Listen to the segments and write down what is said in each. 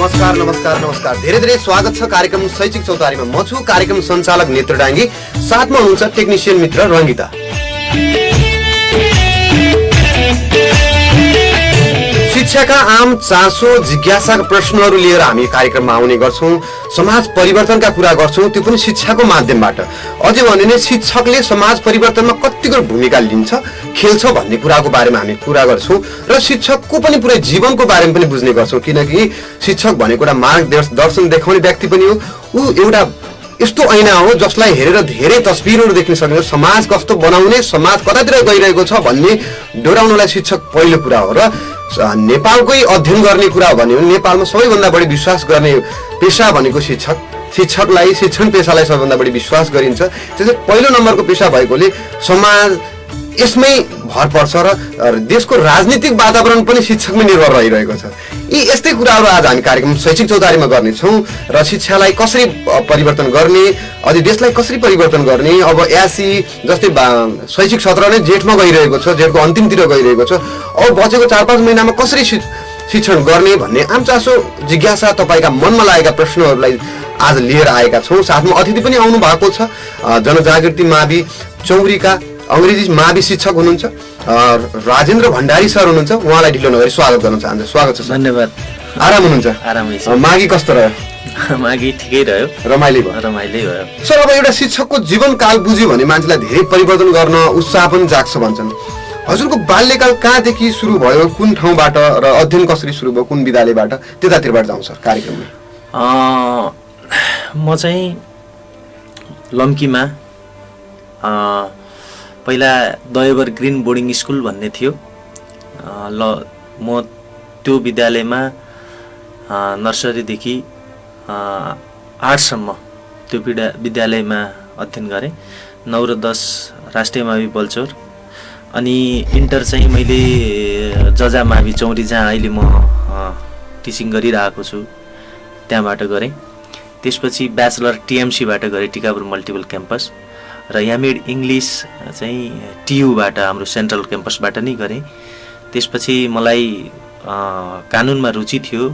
नमस्कार धेरै धेरै स्वागत छ कार्यक्रम शैक्षिक चौतारीमा। म छु कार्यक्रम सञ्चालक नेत्र डाङ्गी, साथमा हुनुहुन्छ टेक्निशियन मित्र रङ्गिता। शिक्षाका आम चासो जिज्ञासाका प्रश्नहरू लिएर हामी कार्यक्रममा आउने गर्छौं। समाज परिवर्तनका कुरा गर्छौं, त्यो पनि शिक्षाको माध्यमबाट। अझै भने नै शिक्षकले समाज परिवर्तनमा कतिको भूमिका लिन्छ, खेल्छ भन्ने कुराको बारेमा हामी कुरा गर्छौं र शिक्षकको पनि पुरै जीवनको बारेमा पनि बुझ्ने गर्छौं। किनकि शिक्षक भनेको एउटा मार्गदर्शन देखाउने व्यक्ति पनि हो। ऊ एउटा यस्तो ऐना हो जसलाई हेरेर धेरै तस्बिरहरू देख्न सकिन्छ। समाज कस्तो बनाउने, समाज कतातिर गइरहेको छ भन्ने डोराउनलाई शिक्षक पहिलो कुरा हो। र नेपालकै अध्ययन गर्ने कुरा हो भने नेपालमा सबैभन्दा बढी विश्वास गर्ने पेशा भनेको शिक्षकलाई, शिक्षण पेशालाई सबैभन्दा बढी विश्वास गरिन्छ। त्यसैले पहिलो नम्बरको पेशा भएकोले समाज यसमै भर पर्छ र देशको राजनीतिक वातावरण पनि शिक्षकमै निर्भर रहिरहेको छ। यी यस्तै कुराहरू आज हामी कार्यक्रम शैक्षिक चौतारीमा गर्नेछौँ र शिक्षालाई कसरी परिवर्तन गर्ने, अझै देशलाई कसरी परिवर्तन गर्ने। अब यासी जस्तै शैक्षिक सत्र नै जेठमा गइरहेको छ, जेठको अन्तिमतिर गइरहेको छ। अब बचेको 4-5 महिनामा कसरी शिक्षण गर्ने भन्ने आम चासो जिज्ञासा तपाईँका मनमा लागेका प्रश्नहरूलाई आज लिएर आएका छौँ। साथमा अतिथि पनि आउनु भएको छ, जनजागृति मावि चौरीका अंग्रेजी मावि शिक्षक हुनुहुन्छ राजेन्द्र भण्डारी सर हुनुहुन्छ। उहाँलाई ढिलो नगरी स्वागत गर्न चाहन्छु। स्वागत छ। धन्यवाद। आराम हुनुहुन्छ? आरामै छ। माघी कस्तो रह्यो? माघी ठिकै रह्यो, रमाइलो भयो। सर, अब एउटा शिक्षकको जीवनकाल बुझ्यो भने मान्छेलाई धेरै परिवर्तन गर्न उत्साह पनि जाग्छ भन्छन्। हजुरको बाल्यकाल कहाँदेखि सुरु भयो, कुन ठाउँबाट, र अध्ययन कसरी सुरु भयो, कुन विद्यालयबाट, त्यतातिरबाट जाउँ सर कार्यक्रममा। म चाहिँ लम्कीमा पहिला दयवर ग्रिन बोर्डिङ स्कुल भन्ने थियो। म त्यो विद्यालयमा नर्सरीदेखि 8सम्म त्यो विद्यालयमा अध्ययन गरेँ। 9 र 10 राष्ट्रिय मावि बलचौर। अनि इन्टर चाहिँ मैले जजा मावि चौरी, जहाँ अहिले म टिचिङ गरिरहेको छु, त्यहाँबाट गरेँ। त्यसपछि ब्याचलर टिएमसीबाट गरेँ, टिकापुर मल्टिपल क्याम्पस। र यामेड इङ्ग्लिस चाहिँ टियुबाट, हाम्रो सेन्ट्रल क्याम्पसबाट नै गरेँ। त्यसपछि मलाई कानुनमा रुचि थियो,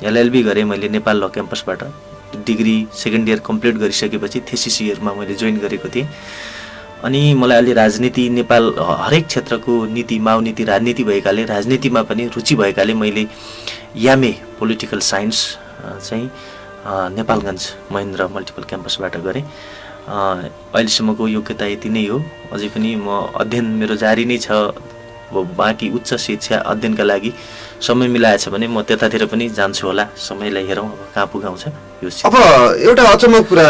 एलएलबी गरेँ मैले नेपाल ल क्याम्पसबाट। डिग्री सेकेन्ड इयर कम्प्लिट गरिसकेपछि थेसिस इयरमा मैले जोइन गरेको थिएँ। अनि मलाई अलि राजनीति, नेपाल हरेक क्षेत्रको नीति, माओनीति, राजनीति भएकाले, राजनीतिमा पनि रुचि भएकाले मैले यामे पोलिटिकल साइन्स चाहिँ नेपालगञ्ज महेन्द्र मल्टिपल क्याम्पसबाट गरेँ। अहिलेसम्मको योग्यता यति नै हो। अझै पनि म अध्ययन मेरो जारी नै छ। बाँकी उच्च शिक्षा अध्ययनका लागि समय मिलाएछ भने म त्यतातिर पनि जान्छु होला। समयलाई हेरौँ अब कहाँ पुगाउँछ यो। अब एउटा अचम्मको कुरा,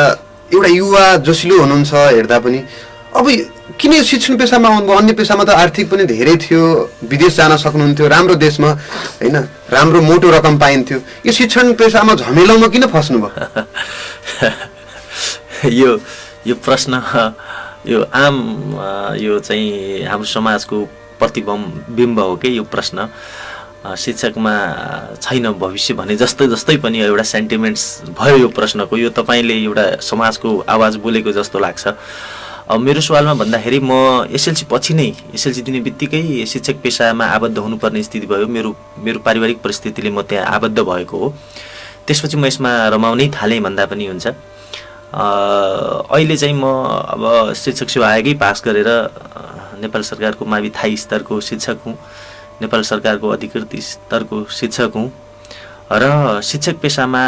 एउटा युवा जोसिलो हुनुहुन्छ हेर्दा पनि, अब किन यो शिक्षण पेसामा आउनुभयो? अन्य पेसामा त आर्थिक पनि धेरै थियो, विदेश जान सक्नुहुन्थ्यो, राम्रो देशमा होइन, राम्रो मोटो रकम पाइन्थ्यो। यो शिक्षण पेसामा झमेलामा किन फस्नुभयो? यो प्रश्न यो आम यो चाहिँ हाम्रो समाजको प्रतिबिम्ब हो कि यो प्रश्न। शिक्षकमा छैन भविष्य भने जस्तै पनि एउटा सेन्टिमेन्ट्स भयो यो प्रश्नको। यो तपाईँले एउटा समाजको आवाज बोलेको जस्तो लाग्छ। अब मेरो सवालमा भन्दाखेरि म एसएलसी पछि नै, एसएलसी दिने बित्तिकै शिक्षक पेसामा आबद्ध हुनुपर्ने स्थिति भयो। मेरो पारिवारिक परिस्थितिले म त्यहाँ आबद्ध भएको हो। त्यसपछि म यसमा रमाउनै थालेँ भन्दा पनि हुन्छ। अहिले चाहिँ म अब शिक्षक सेवा आयोगै पास गरेर नेपाल सरकारको मावि थाई स्तरको शिक्षक हुँ, नेपाल सरकारको अधिकृत स्तरको शिक्षक हुँ। र शिक्षक पेसामा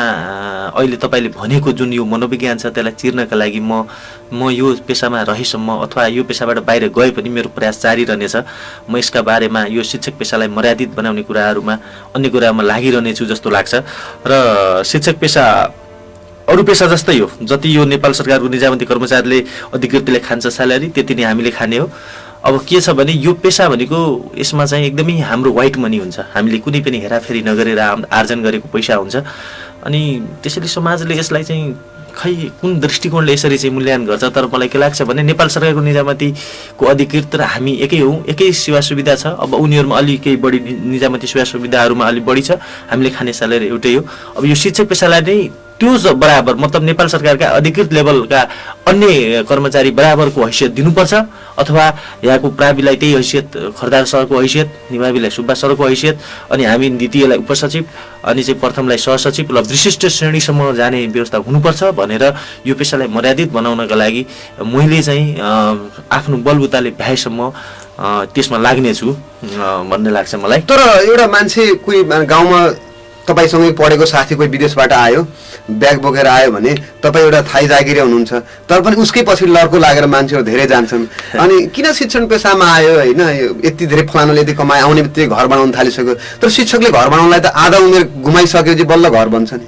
अहिले तपाईँले भनेको जुन यो मनोविज्ञान छ, त्यसलाई चिर्नका लागि म यो पेसामा रहेसम्म अथवा यो पेसाबाट बाहिर गए पनि मेरो प्रयास जारी रहनेछ। म यसका बारेमा, यो शिक्षक पेसालाई मर्यादित बनाउने कुराहरूमा, अन्य कुरामा लागिरहनेछु जस्तो लाग्छ। र शिक्षक पेसा अरू पेसा जस्तै हो। जति यो नेपाल सरकारको निजामती कर्मचारीले अधिकृतले खान्छ स्यालेरी, त्यति नै हामीले खाने हो। अब के छ भने यो पेसा भनेको यसमा चाहिँ एकदमै हाम्रो व्हाइट मनी हुन्छ। हामीले कुनै पनि हेराफेरी नगरेर आर्जन गरेको पैसा हुन्छ। अनि त्यसैले समाजले यसलाई चाहिँ खै कुन दृष्टिकोणले यसरी चाहिँ मूल्याङ्कन गर्छ। तर मलाई के लाग्छ भने नेपाल सरकारको निजामतीको अधिकृत र हामी एकै हौँ, एकै सेवा सुविधा छ। अब उनीहरूमा अलि केही बढी निजामती सेवा सुविधाहरूमा अलि बढी छ, हामीले खाने स्यालेरी एउटै हो। अब यो शिक्षक पेसालाई नै त्यो बराबर मतलब नेपाल सरकारका अधिकृत लेभलका अन्य कर्मचारी बराबरको हैसियत दिनुपर्छ अथवा यहाँको प्राविलाई त्यही हैसियत खरदार सरको हैसियत, निमाविलाई सुब्बा सरको हैसियत, अनि हामी द्वितीयलाई उपसचिव अनि चाहिँ प्रथमलाई सहसचिव ल विशिष्ट श्रेणीसम्म जाने व्यवस्था हुनुपर्छ भनेर यो पेसालाई मर्यादित बनाउनका लागि मैले चाहिँ आफ्नो बलबुताले भ्याएसम्म त्यसमा लाग्नेछु भन्ने लाग्छ मलाई। तर एउटा मान्छे कोही गाउँमा तपाईसँगै पढेको साथी कोही विदेशबाट आयो, ब्याग बोकेर आयो भने तपाईँ एउटा थाई जागिरे हुनुहुन्छ, तर पनि उसकै पछि लड्को लागेर मान्छेहरू धेरै जान्छन्। अनि किन शिक्षण पेसामा आयो होइन, यति धेरै फलानाले यति कमाए, आउने बित्तिकै घर बनाउन थालिसक्यो। तर शिक्षकले घर बनाउनलाई त आधा उमेर गुमाइसकेपछि बल्ल घर बन्छ नि।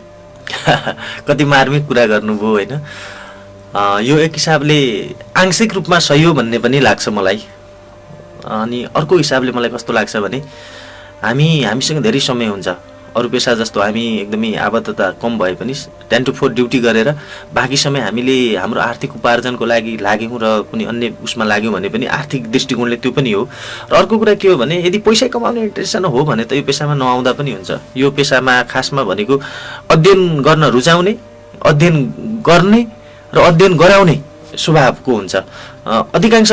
कति मार्मिक कुरा गर्नुभयो होइन। यो एक हिसाबले आंशिक रूपमा सही हो भन्ने पनि लाग्छ मलाई। अनि अर्को हिसाबले मलाई कस्तो लाग्छ भने हामीसँग धेरै समय हुन्छ। अरू पेसा जस्तो हामी एकदमै आबद्धता कम भए पनि 10 to 4 ड्युटी गरेर बाँकी समय हामीले हाम्रो आर्थिक उपार्जनको लागि लाग्यौँ र कुनै अन्य उसमा लाग्यौँ भने पनि आर्थिक दृष्टिकोणले त्यो पनि हो। र अर्को कुरा के हो भने यदि पैसा कमाउने इन्ट्रेस्ट हो भने त यो पेसामा नआउँदा पनि हुन्छ। यो पेसामा खासमा भनेको अध्ययन गर्न रुचाउने, अध्ययन गर्ने र अध्ययन गराउने स्वभावको हुन्छ। अधिकांश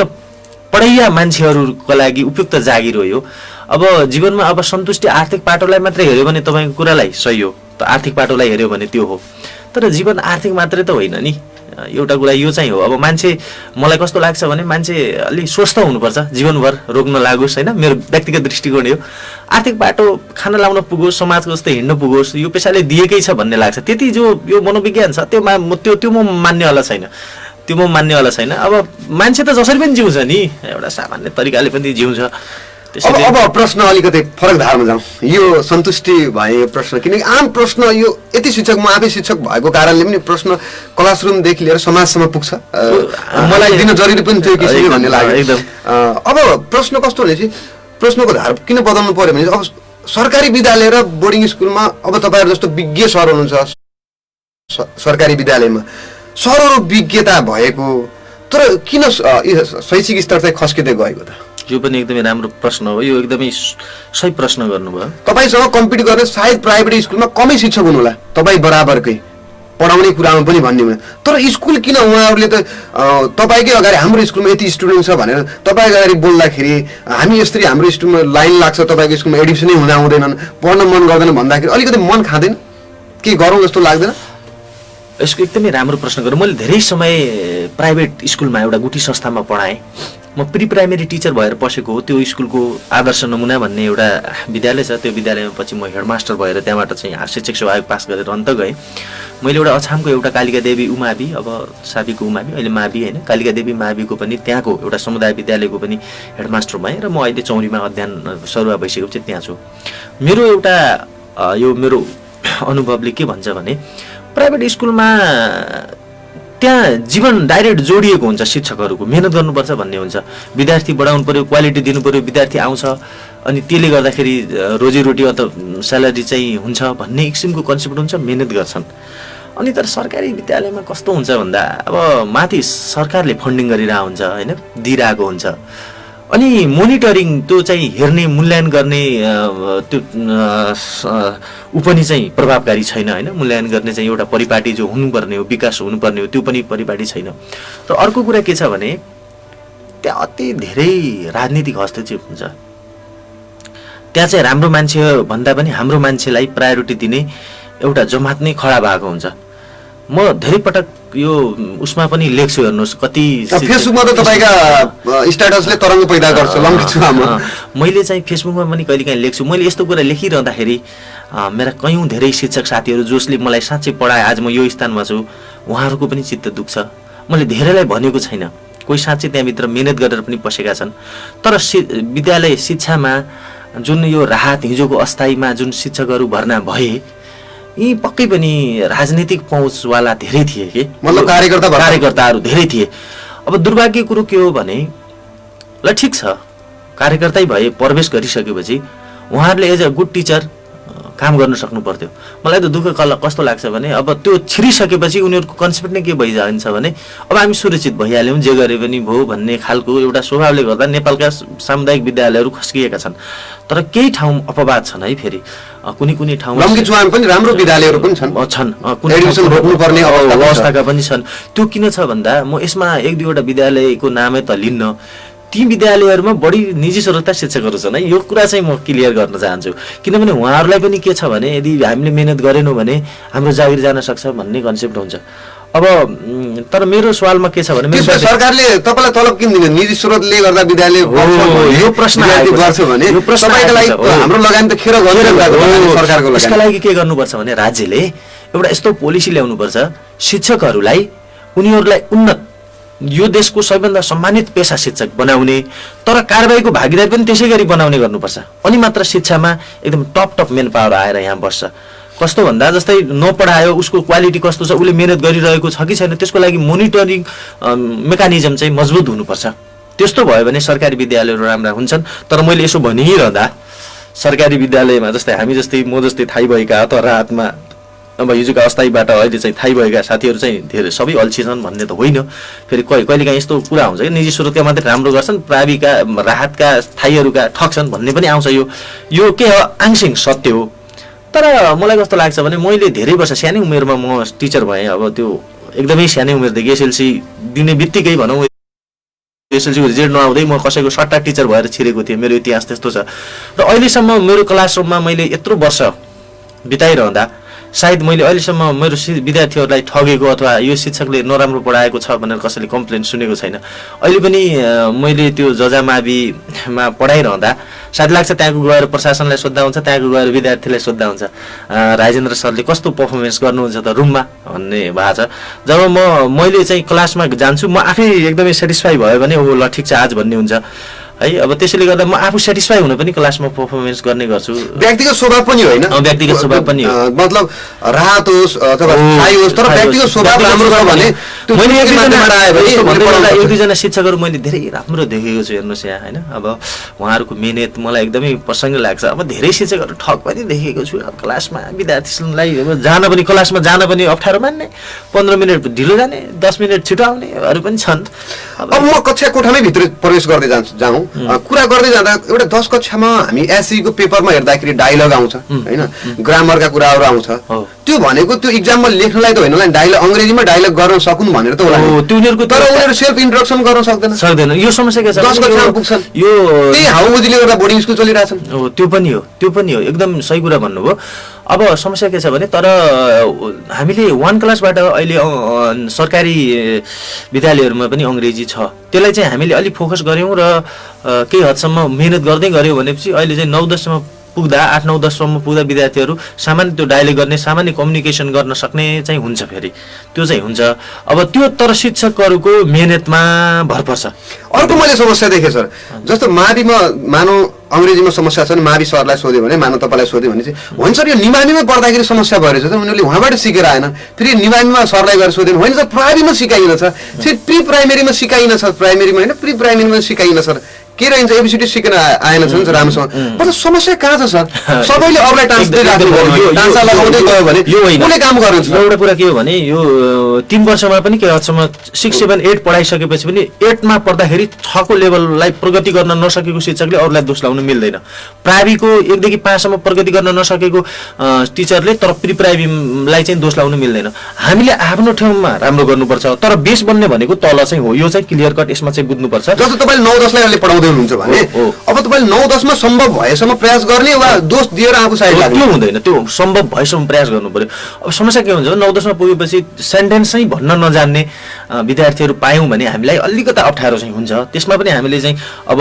पढैया मान्छेहरूका लागि उपयुक्त जागिर हो यो। अब जीवनमा अब सन्तुष्टि आर्थिक पाटोलाई मात्रै हेऱ्यो भने तपाईँको कुरालाई सही हो, त आर्थिक पाटोलाई हेऱ्यो भने त्यो हो। तर जीवन आर्थिक मात्रै त होइन नि। एउटा कुरा यो चाहिँ हो, अब मान्छे मलाई कस्तो लाग्छ भने मान्छे अलि स्वस्थ हुनुपर्छ, जीवनभर रोग नलागोस् होइन, मेरो व्यक्तिगत दृष्टिकोण हो। आर्थिक बाटो खाना लाउन पुगोस्, समाजको जस्तै हिँड्न पुगोस्, यो पेसाले दिएकै छ भन्ने लाग्छ। त्यति जो यो मनोविज्ञान छ त्यो म मान्नेवाला छैन, त्यो म मान्नेवाला छैन। अब मान्छे त जसरी पनि जिउँछ नि, एउटा सामान्य तरिकाले पनि जिउँछ। अब प्रश्न अलिकति फरक धारमा जाउँ। यो सन्तुष्टि भयो प्रश्न, किनकि आम प्रश्न यो यति शिक्षक, म आफै शिक्षक भएको कारणले पनि प्रश्न क्लासरुमदेखि लिएर समाजसम्म पुग्छ। मलाई दिन जरुरी पनि थियो कि भन्ने लाग्यो। अब प्रश्न कस्तो भनेपछि प्रश्नको धार किन बदल्नु पर्यो भने अब सरकारी विद्यालय र बोर्डिङ स्कुलमा अब तपाईँहरू जस्तो विज्ञ सर हुनुहुन्छ सरकारी विद्यालयमा, सरहरू विज्ञता भएको, तर किन शैक्षिक स्तर चाहिँ खस्किँदै गएको त? यो पनि एकदमै राम्रो प्रश्न हो। यो एकदमै सही प्रश्न गर्नुभयो। तपाईँसँग कम्पिट गर्ने सायद प्राइभेट स्कुलमा कमै शिक्षक हुनुहोला, तपाईँ बराबरकै पढाउने कुरामा पनि भन्ने हुँदैन। तर स्कुल किन उहाँहरूले त तपाईँकै अगाडि हाम्रो स्कुलमा यति स्टुडेन्ट छ भनेर तपाईँ अगाडि बोल्दाखेरि हामी यसरी हाम्रो स्कुलमा लाइन लाग्छ, तपाईँको स्कुलमा एडमिसनै हुँदा हुँदैनन्, पढ्न मन गर्दैन भन्दाखेरि अलिकति मन खाँदैन, के गरौँ जस्तो लाग्दैन? यसको एकदमै राम्रो प्रश्न गरेँ। मैले धेरै समय प्राइभेट स्कुलमा एउटा गुठी संस्थामा पढाएँ। म प्री प्राइमेरी टिचर भएर पसेको हो। त्यो स्कुलको आदर्श नमुना भन्ने एउटा विद्यालय छ, त्यो विद्यालयमा पछि म हेडमास्टर भएर त्यहाँबाट चाहिँ शिक्षक सेवा आयोग पास गरेर अन्त गएँ। मैले एउटा अछामको एउटा कालिका देवी उमावि, अब साबीको उमावि अहिले मावि होइन, कालिका देवी माविको पनि त्यहाँको एउटा समुदाय विद्यालयको पनि हेडमास्टर भएँ र म अहिले चौरीमा अध्ययन सरुवा भइसकेपछि त्यहाँ छु। मेरो एउटा यो मेरो अनुभवले के भन्छ भने प्राइभेट स्कुलमा त्यहाँ जीवन डाइरेक्ट जोडिएको हुन्छ, शिक्षकहरूको मेहनत गर्नुपर्छ भन्ने हुन्छ, विद्यार्थी बढाउनु पर्यो, क्वालिटी दिनु पर्यो, विद्यार्थी आउँछ अनि त्यसले गर्दाखेरि रोजीरोटी अथवा स्यालेरी चाहिँ हुन्छ भन्ने किसिमको कन्सेप्ट हुन्छ, मेहनत गर्छन्। अनि तर सरकारी विद्यालयमा कस्तो हुन्छ भन्दा अब माथि सरकारले फन्डिङ गरिरहेको हुन्छ होइन, दिइरहेको हुन्छ, अनि मोनिटरिङ त्यो चाहिँ हेर्ने मूल्याङ्कन गर्ने त्यो पनि चाहिँ प्रभावकारी छैन होइन। मूल्याङ्कन गर्ने चाहिँ एउटा परिपाटी जो हुनुपर्ने हो, विकास हुनुपर्ने हो, त्यो पनि परिपाटी छैन। तर अर्को कुरा के छ भने त्यहाँ अति धेरै राजनीतिक हस्तक्षेप हुन्छ। त्यहाँ चाहिँ राम्रो मान्छे भन्दा पनि हाम्रो मान्छेलाई प्रायोरिटी दिने एउटा जमात नै खडा भएको हुन्छ। म धेरै पटक यो उसमा पनि लेख्छु, हेर्नुहोस् कति फेसबुकमा त तपाईँका स्ट्याटसले तरङ्ग पैदा गर्छ। मैले चाहिँ फेसबुकमा पनि कहिलेकाहीँ लेख्छु। मैले यस्तो कुरा लेखिरहँदाखेरि मेरा कयौँ धेरै शिक्षक साथीहरू जसले मलाई साँच्चै पढाए, आज म यो स्थानमा छु, उहाँहरूको पनि चित्त दुख्छ। मैले धेरैलाई भनेको छैन, कोही साँच्चै त्यहाँभित्र मेहनत गरेर पनि पसेका छन्। तर विद्यालय शिक्षामा जुन यो राहत हिजोको अस्थायीमा जुन शिक्षकहरू भर्ना भए यी पक्कै पनि राजनीतिक पहुँचवाला धेरै थिए कि, मतलब कार्यकर्ताहरू धेरै थिए। अब दुर्भाग्य कुरो के हो भने ल ठिक छ कार्यकर्तै भए प्रवेश गरिसकेपछि उहाँहरूले एज अ गुड टिचर काम गर्न सक्नु पर्थ्यो। मलाई त दुःख कस्तो लाग्छ भने अब त्यो छिरिसकेपछि उनीहरूको कन्सेप्ट नै के भइजान्छ भने अब हामी सुरक्षित भइहाल्यौँ, जे गरे पनि भयो भन्ने खालको एउटा स्वभावले गर्दा नेपालका सामुदायिक विद्यालयहरू खस्किएका छन्। तर केही ठाउँ अपवाद छन् है, फेरि कुनै ठाउँमा लम्कीचुवामा पनि राम्रो विद्यालयहरू पनि छन्, एडमिसन रोक्नुपर्ने अवस्थाका पनि छन्। त्यो किन छ भन्दा म यसमा एक दुईवटा विद्यालयको नामै त लिन्न, ती विद्यालयहरूमा बढी निजी स्रोतका शिक्षकहरू छन् है, यो कुरा चाहिँ म क्लियर गर्न चाहन्छु। किनभने उहाँहरूलाई पनि के छ भने यदि हामीले मेहनत गरेनौँ भने हाम्रो जागिर जान सक्छ भन्ने कन्सेप्ट हुन्छ। अब तर मेरो सवालमा के छ भने सरकारले तपाईँलाई तलब किन दिन्छ? निजी स्रोतले गर्दा विद्यालय यो प्रश्न गर्छ भने तपाईँको लागि हाम्रो लगानी त खेर सरकारको लागि। यसका लागि के गर्नुपर्छ भने राज्यले एउटा यस्तो पोलिसी ल्याउनुपर्छ, शिक्षकहरूलाई उनीहरूलाई उन्नत यो देशको सबैभन्दा सम्मानित पेशा शिक्षक बनाउने, तर कारबाहीको भागीदार पनि त्यसै गरी बनाउने गर्नुपर्छ। अनि मात्र शिक्षामा एकदम टप मेन पावर आएर यहाँ बस्छ। कस्तो भन्दा जस्तै नपढायो उसको क्वालिटी कस्तो छ, उसले मेहनत गरिरहेको छ कि छैन, त्यसको लागि मोनिटरिङ मेकानिजम चाहिँ मजबुत हुनुपर्छ। त्यस्तो भयो भने सरकारी विद्यालयहरू राम्रा हुन्छन्। तर मैले यसो भनिरहँदा सरकारी विद्यालयमा जस्तै हामी जस्तै म जस्तै थाहै भएका अथवा राहतमा अब हिजोका अस्थायीबाट अहिले चाहिँ थाहै भएका साथीहरू चाहिँ धेरै सबै अल्छी छन् भन्ने त होइन। फेरि कहिलेकाहीँ यस्तो कुरा हुन्छ कि निजी स्रोतका मात्रै राम्रो गर्छन्, प्राविका राहतका स्थायीहरूका ठग्छन् भन्ने पनि आउँछ। यो के हो, आंशिक सत्य हो। तर मलाई कस्तो लाग्छ भने मैले धेरै वर्ष सानै उमेरमा म टिचर भएँ। अब त्यो एकदमै सानै उमेरदेखि एसएलसी दिने बित्तिकै भनौँ, एसएलसी रिजल्ट नआउँदै म कसैको सट्टा टिचर भएर छिरेको थिएँ। मेरो इतिहास त्यस्तो छ। र अहिलेसम्म मेरो क्लासरुममा मैले यत्रो वर्ष बिताइरहँदा सायद मैले अहिलेसम्म मेरो विद्यार्थीहरूलाई ठगेको अथवा यो शिक्षकले नराम्रो पढाएको छ भनेर कसैले कम्प्लेन सुनेको छैन। अहिले पनि मैले त्यो जजामाविमा पढाइरहँदा सायद लाग्छ त्यहाँको गएर प्रशासनलाई सोद्धा हुन्छ, त्यहाँको गएर विद्यार्थीलाई सोद्धा हुन्छ, राजेन्द्र सरले कस्तो पर्फर्मेन्स गर्नुहुन्छ त रुममा भन्ने भएको छ। जब मैले चाहिँ क्लासमा जान्छु, म आफै एकदमै सेटिस्फाई भयो भने ओ ल ठिक छ आज भन्ने हुन्छ है। अब त्यसैले गर्दा म आफू सेटिस्फाई हुन पनि क्लासमा पर्फर्मेन्स गर्ने गर्छु। व्यक्तिगत स्वभाव पनि होइन, व्यक्तिगत स्वभाव पनि हो, मतलब राहत होस् अथवा थाहै होस्, तर व्यक्तिगत स्वभाव राम्रो छ भने मैले एक दुईजना शिक्षकहरू मैले धेरै राम्रो देखेको छु। हेर्नुहोस् यहाँ होइन, अब उहाँहरूको मेहनत मलाई एकदमै प्रसङ्ग लाग्छ। अब धेरै शिक्षकहरू ठग पनि देखेको छु क्लासमा, विद्यार्थीलाई क्लासमा जान पनि अप्ठ्यारो मान्ने, 15 मिनट ढिलो जाने, 10 मिनट छिटो आउनेहरू पनि छन्। अब म कक्षा कोठामै भित्र प्रवेश गर्दै जाउँ, कुरा गर्दै जाँदा एउटा 10 कक्षामा हामी एसईको पेपरमा हेर्दाखेरि डायलग आउँछ होइन, ग्रामरका कुराहरू आउँछ। त्यो भनेको त्यो इक्जाममा लेख्नलाई त होइन, डायलग अङ्ग्रेजीमा डायलग गर्न सकुन् भनेर त होला। तर उनीहरू सेल्फ इन्ट्रोडक्सन गर्न सक्दैन। यो समस्या के छ, 10 कक्षामा पुग्छन्, यो त्यही हाउमुजीले गर्दा बोर्डिङ स्कुल चलिरहेछन्। त्यो पनि हो, एकदम सही कुरा भन्नुभयो। अब समस्या के छ भने तर हामीले 1 क्लासबाट अहिले सरकारी विद्यालयहरूमा पनि अङ्ग्रेजी छ, त्यसलाई चाहिँ हामीले अलिक फोकस गऱ्यौँ र केही हदसम्म मेहनत गर्दै गऱ्यौँ भनेपछि अहिले चाहिँ 9-10सम्म पुग्दा 8-9-10सम्म पुग्दा विद्यार्थीहरू सामान्य त्यो डायलग गर्ने, सामान्य कम्युनिकेसन गर्न सक्ने चाहिँ हुन्छ। फेरि त्यो चाहिँ हुन्छ। अब त्यो तर शिक्षकहरूको मेहनतमा भर पर्छ। अर्को मैले समस्या देखेँ सर, जस्तो माविमा मानौ अङ्ग्रेजीमा समस्या छ भने मावि सरलाई सोध्यो भने, मानव तपाईँलाई सोध्यो भने चाहिँ होइन सर यो निमामीमा पढ्दाखेरि समस्या भएर छ, उनीहरूले उहाँबाट सिकेर आएन। फेरि निमामीमा सरलाई गएर सोध्यो होइन सर प्राइमेरीमा सिकाइन छ, फेरि प्री प्राइमेरीमा सिकाइन छ, प्राइमेरीमा होइन प्री प्राइमेरीमा सिकाइन सर, के रहन्छ एबिसिडी सिकेर आएन छ राम्रोसँग। मतलब समस्या कहाँ छ सर? सबैले अरूलाई टान्सा लगाउँदै गयो भने कुनै काम गर्नुहुन्छ। एउटा कुरा के हो भने यो 3 वर्षमा पनि के हदसम्म 6, 7, 8 पढाइसकेपछि पनि 8मा पढ्दाखेरि 6को लेभललाई प्रगति गर्न नसकेको शिक्षकले अरूलाई दोष लाउन मिल्दैन। प्राइभीको 1 देखि 5सम्म प्रगति गर्न नसकेको टिचरले तर प्री प्राइभीलाई चाहिँ दोष लाउन मिल्दैन। हामीले आफ्नो ठाउँमा राम्रो गर्नुपर्छ, तर बेस बन्ने भनेको तल चाहिँ हो, यो चाहिँ क्लियर कट यसमा चाहिँ बुझ्नुपर्छ। जस्तो तपाईँले 9-10लाई अहिले पढाउँदै हुनुहुन्छ भने अब तपाईँले 9-10मा सम्भव भएसम्म प्रयास गर्ने वा दोष दिएर आफू साइड लाग्नु? त्यो हुँदैन, त्यो सम्भव भएसम्म प्रयास गर्नु पर्यो। अब समस्या के हुन्छ, 9-10मा पुगेपछि सेन्टेन्स चाहिँ भन्न नजान्ने विद्यार्थीहरू पायौँ भने हामीलाई अलिकता अप्ठ्यारो चाहिँ हुन्छ। त्यसमा पनि हामीले चाहिँ अब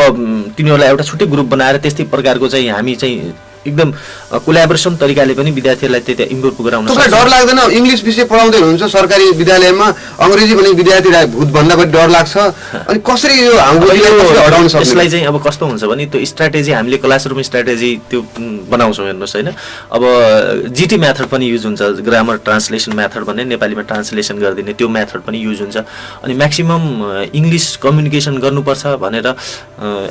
तिनीहरूलाई एउटा छुट्टै ग्रुप बनाएर त्यस्तै प्रकारको चाहिँ हामी चाहिँ एकदम कोल्याबोरेसन तरिकाले पनि विद्यार्थीहरूलाई त्यता इम्प्रुभ गराउन सक्छ। डर लाग्दैन? इङ्ग्लिस विषय पढाउँदै हुनुहुन्छ सरकारी विद्यालयमा, अङ्ग्रेजी भने विद्यार्थीलाई भूत भन्दा पनि डर लाग्छ, अनि कसरी यो हटाउन सक्छ? यसलाई चाहिँ अब कस्तो हुन्छ भने त्यो स्ट्राटेजी हामीले क्लासरुम स्ट्राटेजी त्यो बनाउँछौँ। हेर्नुहोस् होइन, अब जिटी मेथड पनि युज हुन्छ, ग्रामर ट्रान्सलेसन मेथड भन्ने नेपालीमा ट्रान्सलेसन गरिदिने त्यो मेथड पनि युज हुन्छ। अनि म्याक्सिमम इङ्ग्लिस कम्युनिकेसन गर्नुपर्छ भनेर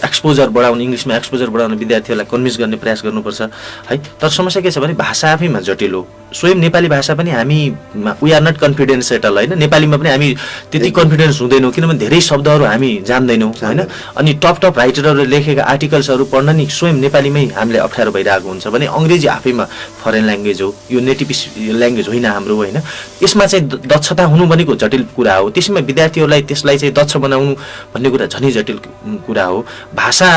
एक्सपोजर बढाउने, इङ्ग्लिसमा एक्सपोजर बढाउने विद्यार्थीहरूलाई कन्भिन्स गर्ने प्रयास गर्नुपर्छ। गर्नुपर्छ है। तर समस्या के छ भने भाषा आफैमा जटिल हो। स्वयं नेपाली भाषा पनि हामी we are not confident settle होइन, नेपालीमा पनि हामी त्यति कन्फिडेन्स हुँदैनौँ किनभने धेरै शब्दहरू हामी जान्दैनौँ होइन। अनि टप राइटरहरूले लेखेका आर्टिकल्सहरू पढ्न नि स्वयं नेपालीमै हामीले अप्ठ्यारो भइरहेको हुन्छ भने अङ्ग्रेजी आफैमा फरेन ल्याङ्ग्वेज हो, यो नेटिभ ल्याङ्ग्वेज होइन हाम्रो होइन। यसमा चाहिँ दक्षता हुनु भनेको जटिल कुरा हो। त्यसैमा विद्यार्थीहरूलाई त्यसलाई चाहिँ दक्ष बनाउनु भन्ने कुरा झनै जटिल कुरा हो। भाषा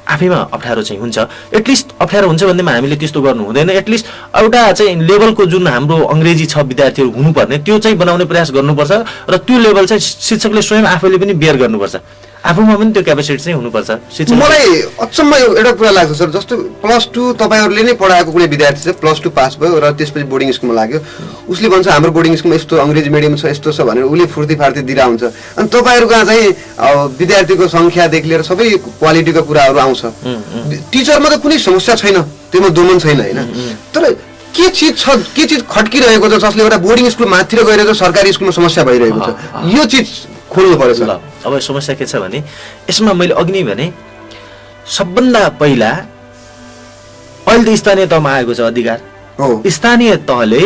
आफैमा अप्ठ्यारो चाहिँ हुन्छ। एटलिस्ट अप्ठ्यारो हुन्छ भन्दैमा हामीले त्यस्तो गर्नु हुँदैन। एटलिस्ट एउटा चाहिँ लेभलको जुन हाम्रो अङ्ग्रेजी छ विद्यार्थीहरू हुनुपर्ने त्यो चाहिँ बनाउने प्रयास गर्नुपर्छ र त्यो लेभल चाहिँ शिक्षकले स्वयं आफैले पनि बेयर गर्नुपर्छ। आफूमा पनि त्यो क्यापेसिटी चाहिँ हुनुपर्छ। मलाई अचम्म एउटा कुरा लाग्छ सर, जस्तो +2 तपाईँहरूले नै पढाएको कुनै विद्यार्थी चाहिँ +2 पास भयो र त्यसपछि बोर्डिङ स्कुलमा लाग्यो, उसले भन्छ हाम्रो बोर्डिङ स्कुलमा यस्तो अङ्ग्रेजी मिडियम छ यस्तो छ भनेर उसले फुर्ती फार्ती दिइरहेको हुन्छ। अनि तपाईँहरूको चाहिँ विद्यार्थीको सङ्ख्यादेखि लिएर सबै क्वालिटीको कुराहरू आउँछ। टिचरमा त कुनै समस्या छैन, त्योमा दोमन छैन होइन। तर के चिज खड्किरहेको छ जसले एउटा बोर्डिङ स्कुल माथिर गएर सरकारी स्कुलमा समस्या भइरहेको छ, यो चिज खोल्नु पर्छ। अब समस्या के छ भने यसमा मैले अघि नै भने सबभन्दा पहिला अहिले त स्थानीय तहमा आएको छ अधिकार। स्थानीय तहले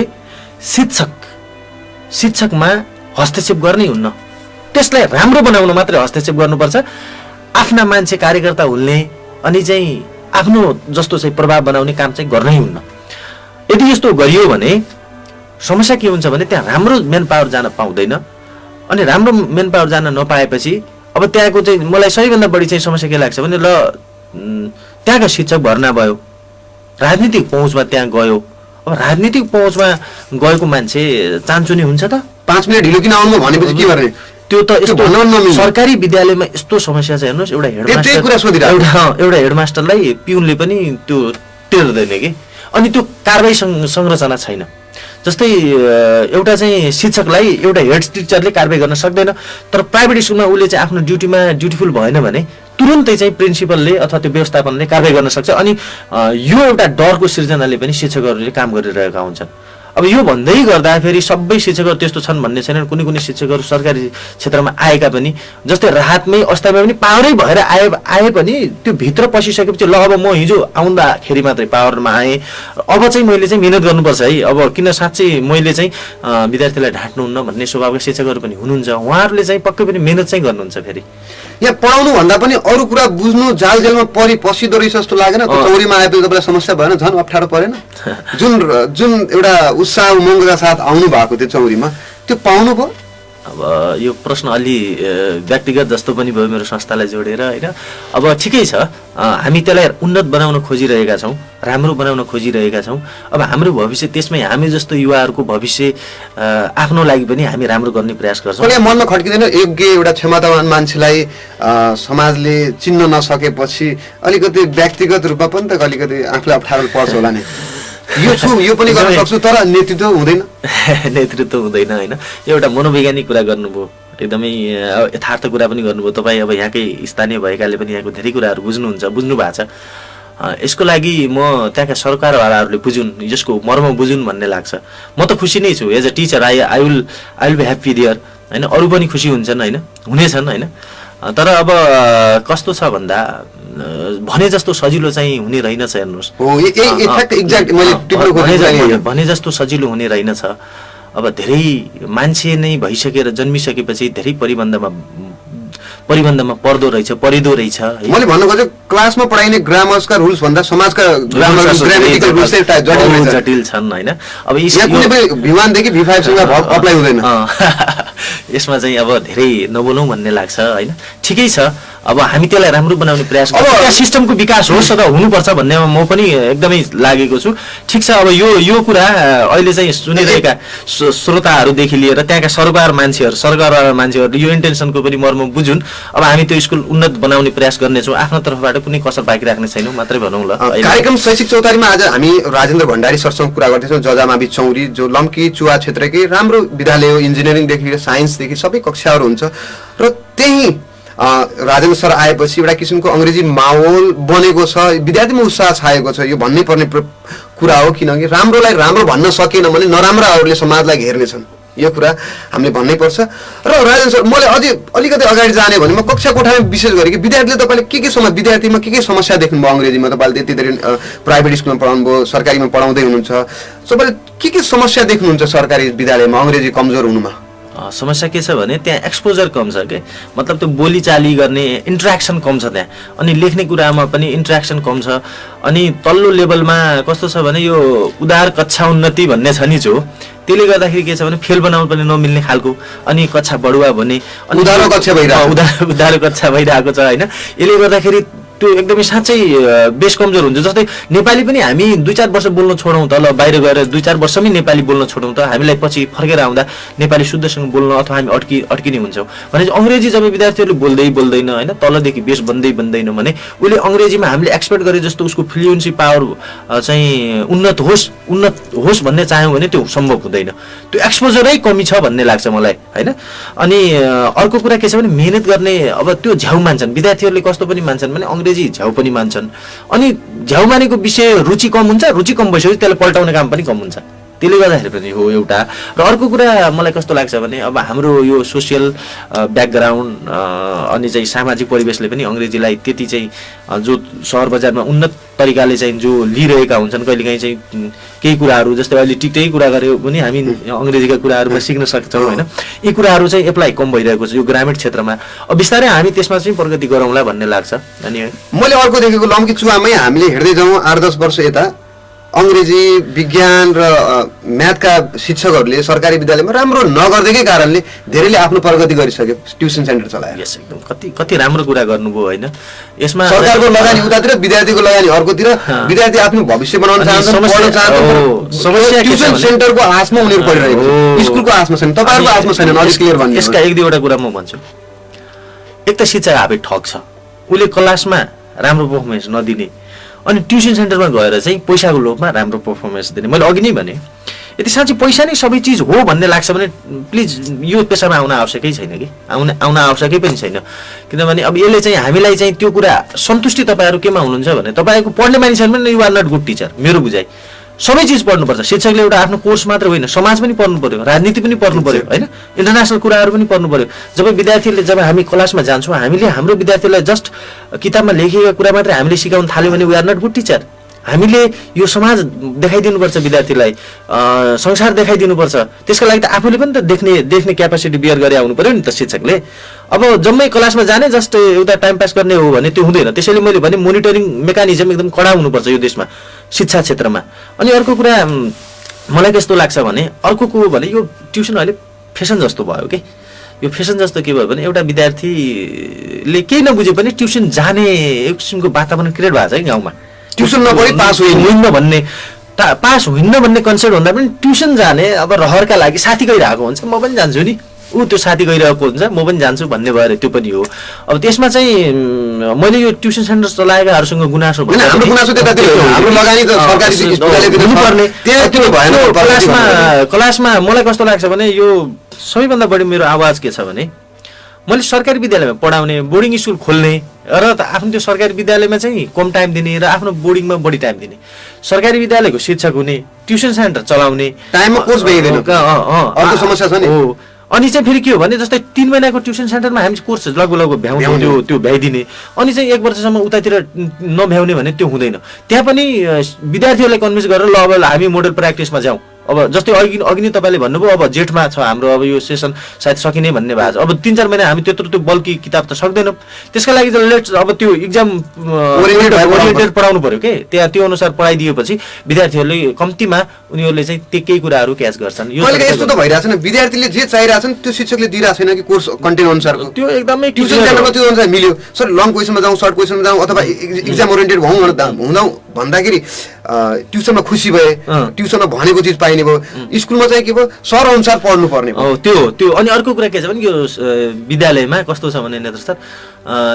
शिक्षकमा हस्तक्षेप गर्नै हुन्न, त्यसलाई राम्रो बनाउन मात्रै हस्तक्षेप गर्नुपर्छ। आफ्ना मान्छे कार्यकर्ता हुल्ने अनि चाहिँ आफ्नो जस्तो चाहिँ प्रभाव बनाउने काम चाहिँ गर्नै हुन्न। यदि यस्तो गरियो भने समस्या के हुन्छ भने त्यहाँ राम्रो मेन पावर जान पाउँदैन। अनि राम्रो मेन पावर जान नपाएपछि अब त्यहाँको चाहिँ मलाई सबैभन्दा बढी चाहिँ समस्या के लाग्छ भने ल त्यहाँका शिक्षक भर्ना भयो, राजनीतिक पहुँचमा त्यहाँ गयो। अब राजनीतिक पहुँचमा गएको मान्छे चान्चुने हुन्छ त? 5 मिनट ढिलो किन आउनु भनेपछि के गर्ने? त्यो त यस्तो सरकारी विद्यालयमा यस्तो समस्या चाहिँ हेर्नुहोस्, एउटा हेडमास्टरलाई पिउनले पनि त्यो टेर्दैन कि। अनि त्यो कारबाही संरचना छैन। जस्तै एउटा चाहिँ शिक्षकलाई एउटा हेड टिचरले कारबाही गर्न सक्दैन, तर प्राइभेट स्कुलमा उसले चाहिँ आफ्नो ड्युटीमा ड्युटिफुल भएन भने तुरुन्तै चाहिँ प्रिन्सिपलले अथवा त्यो व्यवस्थापनले कारबाही गर्न सक्छ। अनि यो एउटा डरको सिर्जनाले पनि शिक्षकहरूले काम गरिरहेका हुन्छन्। अब यो भन्दै गर्दा फेरि सबै शिक्षकहरू त्यस्तो छन् भन्ने छैन। कुनै शिक्षकहरू सरकारी क्षेत्रमा आएका पनि जस्तै राहतमै अवस्थामा पनि पावरै भएर आए पनि त्यो भित्र पसिसकेपछि ल अब म हिजो आउँदाखेरि मात्रै पावरमा आएँ, अब चाहिँ मैले चाहिँ मिहिनेत गर्नुपर्छ है। अब किन साँच्चै मैले चाहिँ विद्यार्थीलाई ढाँट्नुहुन्न भन्ने स्वभावका शिक्षकहरू पनि हुनुहुन्छ। उहाँहरूले चाहिँ पक्कै पनि मिहिनेत चाहिँ गर्नुहुन्छ। फेरि यहाँ पढाउनु भन्दा पनि अरू कुरा बुझ्नु जालजेलमा पसिदो रहेछ जस्तो लागेन? चौरीमा आएपछि तपाईँलाई समस्या भएन? झन् अप्ठ्यारो परेन? जुन एउटा उत्साह उमङ्गका साथ आउनु भएको थियो चौरीमा, त्यो पाउनु भयो? अब यो प्रश्न अलि व्यक्तिगत जस्तो पनि भयो मेरो संस्थालाई जोडेर होइन। अब ठिकै छ, हामी त्यसलाई उन्नत बनाउन खोजिरहेका छौँ, राम्रो बनाउन खोजिरहेका छौँ। अब हाम्रो भविष्य त्यसमै हामी जस्तो युवाहरूको भविष्य आफ्नो लागि पनि हामी राम्रो गर्ने प्रयास गर्छौँ। कहिले मनमा खड्किँदैन योग्य एउटा क्षमतावान मान्छेलाई समाजले चिन्न नसकेपछि अलिकति व्यक्तिगत रूपमा पनि त अलिकति आफूलाई अप्ठ्यारो पर्छ होला नि? यो पनि गर्न सक्छु तर नेतृत्व हुँदैन। नेतृत्व हुँदैन होइन, एउटा मनोवैज्ञानिक कुरा गर्नुभयो, एकदमै यथार्थ कुरा पनि गर्नुभयो। तपाईँ अब यहाँकै स्थानीय भएकाले पनि यहाँको धेरै कुराहरू बुझ्नु भएको छ। यसको लागि म त्यहाँका सरकारवालाहरूले बुझुन्, यसको मर्म बुझुन् भन्ने लाग्छ। म त खुसी नै छु as a teacher. I will be happy there होइन। अरू पनि खुसी हुन्छन् होइन, हुनेछन् होइन। तर अब कस्तो छ भन्दा भने जस्तो सजिलो चाहिँ हुने रहेनछ। हेर्नुहोस्, भने जस्तो सजिलो हुने रहेनछ। अब धेरै मान्छे नै भइसकेर जन्मिसकेपछि धेरै परिबन्धमा परिदो रहेछ। मैले भन्नु खोजेँ क्लासमा पढाइने ग्रामर्सका रुल्स भन्दा समाजका ग्रामेटिकल रुल्स जटिल छन् होइन। अब कुनै पनि V1देखि V5 सम्म अप्लाई हुँदैन। यसमा चाहिँ अब धेरै नबोलौँ भन्ने लाग्छ होइन। ठिकै छ, अब हामी त्यसलाई राम्रो बनाउने प्रयास गर्छौँ। सिस्टमको विकास होस् र हुनुपर्छ भन्नेमा म पनि एकदमै लागेको छु। ठिक छ, अब यो कुरा अहिले चाहिँ सुनिरहेका श्रोताहरूदेखि लिएर त्यहाँका सरकारवाला मान्छेहरू यो इन्टेन्सनको पनि मर्म बुझुन्। अब हामी त्यो स्कुल उन्नत बनाउने प्रयास गर्नेछौँ। आफ्नो तर्फबाट कुनै कसर बाँकी राख्ने छैनौँ मात्रै भनौँ ल। कार्यक्रम शैक्षिक चौतारीमा आज हामी राजेन्द्र भण्डारी सरसँग कुरा गर्दैछौँ। जजामावि चौरी जो लम्की चुवा क्षेत्रकै राम्रो विद्यालय हो, इन्जिनियरिङदेखि साइन्सदेखि सबै कक्षाहरू हुन्छ। र त्यही राजेन्द्र सर आएपछि एउटा किसिमको अङ्ग्रेजी माहौल बनेको छ, विद्यार्थीमा उत्साह छाएको छ। यो भन्नै पर्ने कुरा हो, किनकि राम्रोलाई राम्रो भन्न सकेन भने नराम्राहरूले समाजलाई घेर्नेछन्। यो कुरा हामीले भन्नै पर्छ। र राजेन सर, मैले अझै अलिकति अगाडि जाने भने म कक्षा कोठामा विशेष गरी विद्यार्थीले तपाईँले विद्यार्थीमा के समस्या देख्नुभयो अङ्ग्रेजीमा? तपाईँले त्यति धेरै प्राइभेट स्कुलमा पढाउनु भयो, सरकारीमा पढाउँदै हुनुहुन्छ, तपाईँले के समस्या देख्नुहुन्छ सरकारी विद्यालयमा अङ्ग्रेजी कमजोर हुनुमा? समस्या के छ भने त्यहाँ एक्सपोजर कम छ के, मतलब त्यो बोलीचाली गर्ने इन्ट्रेक्सन कम छ त्यहाँ, अनि लेख्ने कुरामा पनि इन्ट्रेक्सन कम छ। अनि तल्लो लेभलमा कस्तो छ भने यो उदार कक्षा उन्नति भन्ने छ नि जो, त्यसले गर्दाखेरि के छ भने फेल बनाउनु पनि नमिल्ने खालको, अनि कक्षा बढुवा भने उदारो कक्षा भइरहेको छ होइन। यसले गर्दाखेरि त्यो एकदमै साँच्चै बेस कमजोर हुन्छ। जस्तै नेपाली पनि हामी 2-4 वर्ष बोल्न छोडौँ त, ल बाहिर गएर 2-4 वर्षमै नेपाली बोल्न छोडौँ त, हामीलाई पछि फर्केर आउँदा नेपाली शुद्धसँग बोल्न अथवा हामी अड्किने हुन्छौँ भने अङ्ग्रेजी जब विद्यार्थीहरूले बोल्दैन होइन, तलदेखि बेस बन्दैन भने उसले अङ्ग्रेजीमा हामीले एक्सपेक्ट गरे जस्तो उसको फ्लुएन्सी पावर चाहिँ उन्नत होस् भन्ने चाह्यौँ भने त्यो सम्भव हुँदैन। त्यो एक्सपोजरै कमी छ भन्ने लाग्छ मलाई होइन। अनि अर्को कुरा के छ भने मेहनत गर्ने, अब त्यो झ्याउ मान्छन् विद्यार्थीहरूले, कस्तो पनि मान्छन् भने अङ्ग्रेजी झ्याउ पनि मान्छन्, अनि झ्याउ मानेको विषय रुचि कम हुन्छ, रुचि कम भइसक्यो त्यसलाई पल्टाउने काम पनि कम हुन्छ। त्यसले गर्दाखेरि पनि हो एउटा। र अर्को कुरा मलाई कस्तो लाग्छ भने अब हाम्रो यो सोसियल ब्याकग्राउन्ड अनि चाहिँ सामाजिक परिवेशले पनि अङ्ग्रेजीलाई त्यति चाहिँ जो सहर बजारमा उन्नत तरिकाले चाहिँ जो लिइरहेका हुन्छन्, कहिलेकाहीँ चाहिँ केही कुराहरू जस्तै अहिले टिकटकै कुरा गऱ्यो भने हामी अङ्ग्रेजीका कुराहरूमा सिक्न सक्छौँ होइन, यी कुराहरू चाहिँ एप्लाई कम भइरहेको छ यो ग्रामीण क्षेत्रमा। अब बिस्तारै हामी त्यसमा चाहिँ प्रगति गरौँला भन्ने लाग्छ। अनि मैले अर्को देखेको लम्की चुवामै हामीले हेर्दै जाउँ 8-10 वर्ष यता अङ्ग्रेजी विज्ञान र म्याथका शिक्षकहरूले सरकारी विद्यालयमा राम्रो नगर्दैकै कारणले धेरैले आफ्नो प्रगति गरिसक्यो ट्युसन सेन्टर चलाएर। यस, एकदम कति राम्रो कुरा गर्नुभयो होइन। यसमा सरकारको लगानी उतातिर, विद्यार्थीको लगानी अर्कोतिर, विद्यार्थी आफ्नो भविष्य बनाउन चाहन्छन्, पढ्न चाहन्छन्, ट्युसन सेन्टरको आशमा उनीहरू पढिरहेको छ, स्कुलको आशमा छैन, तपाईँहरूको आशमा छैन। अझै क्लियर भन्नु। यसका 1-2वटा कुरा म भन्छु। एक त शिक्षक आफै ठग छ, उसले क्लासमा राम्रो पर्फर्मेन्स नदिने अनि ट्युसन सेन्टरमा गएर चाहिँ पैसाको लोभमा राम्रो पर्फर्मेन्स दिने। मैले अघि नै भने यदि साँच्चै पैसा नै सबै चिज हो भन्ने लाग्छ भने प्लिज यो पेसामा आउन आवश्यकै छैन कि, आउन आवश्यकै पनि छैन। किनभने अब यसले चाहिँ हामीलाई चाहिँ त्यो कुरा सन्तुष्टि तपाईँहरू केमा हुनुहुन्छ भने तपाईँको पढ्ने मानिसहरू पनि you are not good teacher. मेरो बुझाइ सबै चिज पढ्नुपर्छ। शिक्षकले एउटा आफ्नो कोर्स मात्र होइन, समाज पनि पढ्नु पर्यो, राजनीति पनि पढ्नु पर्यो होइन, इन्टरनेसनल कुराहरू पनि पढ्नु पर्यो। जब विद्यार्थीले जब हामी क्लासमा जान्छौँ हामीले हाम्रो विद्यार्थीलाई जस्ट किताबमा लेखिएका कुरा मात्रै हामीले सिकाउन थाल्यो भने we are not good teacher. हामीले यो समाज देखाइदिनुपर्छ, विद्यार्थीलाई संसार देखाइदिनुपर्छ। त्यसको लागि त आफूले पनि त देख्ने क्यापासिटी बियर गरे आउनु पर्यो नि त शिक्षकले। अब जम्मै क्लासमा जाने जस्ट एउटा टाइम पास गर्ने हो भने त्यो हुँदैन। त्यसैले मैले भने मोनिटरिङ मेकानिजम एकदम कडा हुनुपर्छ यो देशमा शिक्षा क्षेत्रमा। अनि अर्को कुरा मलाई कस्तो लाग्छ भने अर्को भने यो ट्युसन अहिले फेसन जस्तो भयो कि, यो फेसन जस्तो के भयो भने एउटा विद्यार्थीले केही नबुझे पनि ट्युसन जाने एक किसिमको वातावरण क्रिएट भएको छ कि गाउँमा। ट्युसन नपढी पास हुन्न भन्ने कन्सेप्ट भन्दा पनि ट्युसन जाने अब रहरका लागि साथी गइरहेको हुन्छ, म पनि जान्छु नि, ऊ त्यो साथी गइरहेको हुन्छ म पनि जान्छु भन्ने भएर त्यो पनि हो। अब त्यसमा चाहिँ मैले यो ट्युसन सेन्टर चलाएकाहरूसँग गुनासो क्लासमा मलाई कस्तो लाग्छ भने यो सबैभन्दा बढी मेरो आवाज के छ भने मैले सरकारी विद्यालयमा पढाउने, बोर्डिङ स्कुल खोल्ने र आफ्नो त्यो सरकारी विद्यालयमा चाहिँ कम टाइम दिने र आफ्नो बोर्डिङमा बढी टाइम दिने, सरकारी विद्यालयको शिक्षक हुने, ट्युसन सेन्टर चलाउने, टाइममा कोर्स भइदैन। अर्को समस्या छ नि। अनि चाहिँ फेरि के हो भने जस्तै 3 महिनाको ट्युसन सेन्टरमा हामी कोर्स लगभग भ्याउँथ्यौँ, त्यो भ्याइदिने, अनि चाहिँ 1 वर्षसम्म उतातिर नभ्याउने भने त्यो हुँदैन। त्यहाँ पनि विद्यार्थीहरूलाई कन्भिन्स गरेर ल अब हामी मोडल प्र्याक्टिसमा जाउँ। अब जस्तै अघि नै तपाईँले भन्नुभयो अब जेठमा छ हाम्रो अब यो सेसन सायद सकिने भन्ने भएको छ। अब 3-4 महिना हामी त्यत्रो त्यो बल्की किताब त सक्दैनौँ। त्यसका लागि लेट्स अब त्यो इक्जाम ओरिएन्टेड पढाउनु पऱ्यो के, त्यहाँ त्यो अनुसार पढाइदिएपछि विद्यार्थीहरूले कम्तीमा उनीहरूले चाहिँ त्यो केही कुराहरू क्याच गर्छन्। यो यस्तो त भइरहेको छैन, विद्यार्थीले जे चाहिरहेछन् त्यो शिक्षकले दिइरहेको छैन कि कोर्स कन्टेन्ट अनुसारको। त्यो एकदमै ट्युसन सेन्टरमा त्यो अनुसार मिल्यो सर, लङ क्वेसनमा जाउँ, सर्ट क्वेसनमा जाउँ अथवा इक्जाम ओरिएन्टेड हुँदा भन्दाखेरि ट्युसनमा खुसी भए, ट्युसनमा भनेको चिज पाइने भयो, स्कुलमा चाहिँ के भयो सर अनुसार पढ्नु पर्ने भयो। त्यो अनि अर्को कुरा के छ भने यो विद्यालयमा कस्तो छ भने नेत्र सर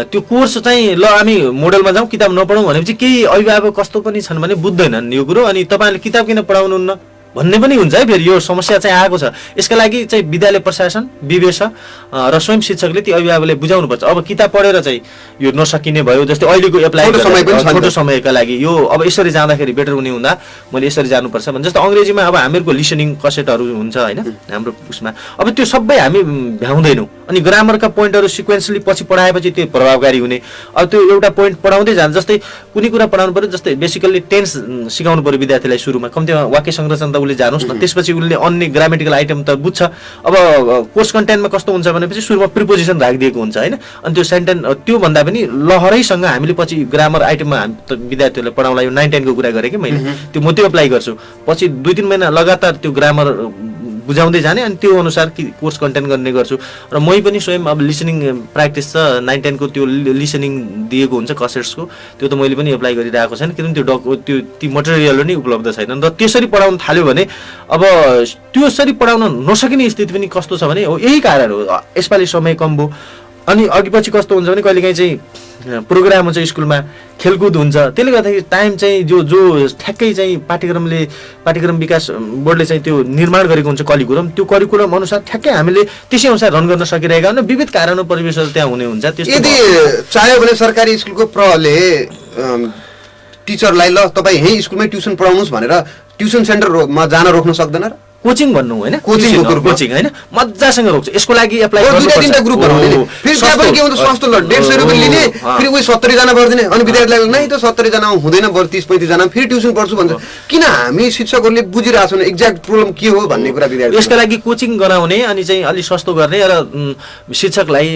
त्यो कोर्स चाहिँ ल हामी मोडलमा जाउँ किताब नपढौँ भनेपछि केही अभिभावक कस्तो पनि छन् भने बुझ्दैनन् यो कुरो। अनि तपाईँले किताब किन पढाउनुहुन्न भन्ने पनि हुन्छ है। फेरि यो समस्या चाहिँ आएको छ, यसका लागि चाहिँ विद्यालय प्रशासन, विवेश र स्वयं शिक्षकले ती अभिभावकले बुझाउनुपर्छ। अब किताब पढेर चाहिँ यो नसकिने भयो, जस्तै अहिलेको एप्लाई छोटो समयका लागि यो अब यसरी जाँदाखेरि बेटर हुने हुँदा मैले यसरी जानुपर्छ भने, जस्तो अङ्ग्रेजीमा अब हामीहरूको लिसनिङ कसेटहरू हुन्छ होइन हाम्रो उसमा, अब त्यो सबै हामी भ्याउँदैनौँ। अनि ग्रामरका पोइन्टहरू सिक्वेन्सली पछि पढाएपछि त्यो प्रभावकारी हुने। अब त्यो एउटा पोइन्ट पढाउँदै जान्छ, जस्तै कुनै कुरा पढाउनु पऱ्यो, जस्तै बेसिकल्ली टेन्स सिकाउनु पऱ्यो विद्यार्थीलाई सुरुमा, कम्तीमा वाक्य संरचना त उसले जानुहोस् न, त्यसपछि उसले अन्य ग्रामेटिकल आइटम त बुझ्छ। अब कोर्स कन्टेन्टमा कस्तो हुन्छ भनेपछि सुरुमा प्रिपोजिसन राखिदिएको हुन्छ होइन, अनि त्यो सेन्टेन्स त्योभन्दा पनि लहरैसँग हामीले पछि ग्रामर आइटममा हामी विद्यार्थीहरूलाई पढाउँला। यो 9-10 को कुरा गरेँ कि मैले, त्यो म त्यो एप्लाई गर्छु। पछि 2-3 महिना लगातार त्यो ग्रामर बुझाउँदै जाने, अनि त्यो अनुसार कोर्स कन्टेन्ट गर्ने गर्छु। र मै पनि स्वयं अब लिसनिङ प्र्याक्टिस छ, 9-10 को त्यो लिसनिङ दिएको हुन्छ कसेट्सको, त्यो त मैले पनि एप्लाई गरिरहेको छैन, किनभने त्यो ती मटेरियलहरू नै उपलब्ध छैनन्। र त्यसरी पढाउन थाल्यो भने अब त्यसरी पढाउन नसकिने स्थिति पनि कस्तो छ भने यही कारण हो, यसपालि समय कम भयो। अनि अघि पछि कस्तो हुन्छ भने कहिलेकाहीँ चाहिँ प्रोग्राम हुन्छ स्कुलमा, खेलकुद हुन्छ, त्यसले गर्दाखेरि टाइम चाहिँ जो ठ्याक्कै चाहिँ पाठ्यक्रम विकास बोर्डले चाहिँ त्यो निर्माण गरेको हुन्छ करिकुलम, त्यो करिकुलम अनुसार ठ्याक्कै हामीले त्यसै अनुसार रन गर्न सकिरहेका हुन्। विविध कारण परिवेशहरू त्यहाँ हुने हुन्छ। यदि चाह्यो भने सरकारी स्कुलको प्रले टिचरलाई ल तपाईँ यही स्कुलमै ट्युसन पढाउनुहोस् भनेर ट्युसन सेन्टरमा जान रोक्न सक्दैन र? कोचिङ भन्नु होइन, कोचिङ होइन, मजासँग रोक्छ। यसको लागि एप्लाई गर्नुपर्छ। ग्रुप बनाउने फेरि त्यहाँ पनि के हुन्छ, सस्तो ल 150 रुपियाँ लिने, फेरि उही 70 जना भर्दिने, अनि विद्यार्थीलाई नै त 70 जना हुँदैन, बरु 30-35 जना फेरि ट्युसन पढ्छु भन्छ। किन हामी शिक्षकहरूले बुझिरहेको छौँ एक्ज्याक्ट प्रब्लम के हो भन्ने कुरा विद्यार्थी। यसका लागि कोचिङ गराउने अनि चाहिँ अलिक सस्तो गर्ने र शिक्षकलाई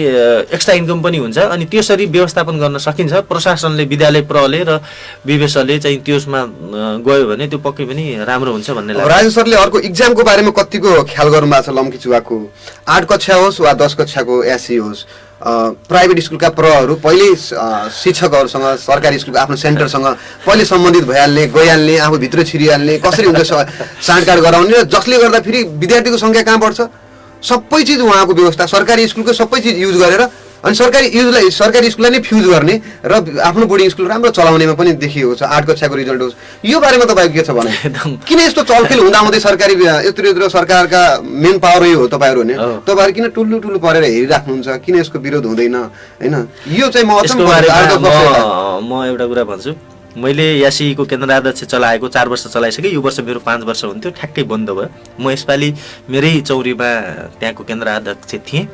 एक्स्ट्रा इन्कम पनि हुन्छ, अनि त्यसरी व्यवस्थापन गर्न सकिन्छ। प्रशासनले, विद्यालय प्रले र विवेशले चाहिँ त्यसमा गयो भने त्यो पक्कै पनि राम्रो हुन्छ भन्ने लाग्छ। राजेश सरले अर्को इक्जाम बारेमा कतिको ख्याल गर्नु भएको छ? लम्की चुवाको 8 कक्षा होस् वा 10 कक्षाको एससी होस्, प्राइभेट स्कुलका प्रहरू पहिले शिक्षकहरूसँग, सरकारी स्कुलको आफ्नो सेन्टरसँग पहिले सम्बन्धित भइहाल्ने, गइहाल्ने, आफू भित्र छिरिहाल्ने, कसरी हुन्छ साँडकाँड गराउने, र जसले गर्दा फेरि विद्यार्थीको सङ्ख्या कहाँ बढ्छ? सबै चिज उहाँको व्यवस्था सरकारी स्कुलको सबै चिज युज गरेर, अनि सरकारी स्कुललाई नै फ्युज गर्ने र आफ्नो बोर्डिङ स्कुल राम्रो चलाउनेमा पनि देखिएको छ। 8 कक्षाको रिजल्ट होस्, यो बारेमा तपाईँको के छ भने? किन यस्तो चलखेल हुँदाहुँदै सरकारी यत्रो सरकारका मेन पावरै हो तपाईँहरू भने, तपाईँहरू किन टुल्लु परेर हेरिराख्नुहुन्छ? किन यसको विरोध हुँदैन होइन? यो चाहिँ म एउटा कुरा भन्छु। मैले यासीको केन्द्र अध्यक्ष चलाएको 4 वर्ष चलाइसकेँ, यो वर्ष मेरो 5 वर्ष हुन्थ्यो, ठ्याक्कै बन्द भयो। म यसपालि मेरै चौरीमा त्यहाँको केन्द्र अध्यक्ष थिएँ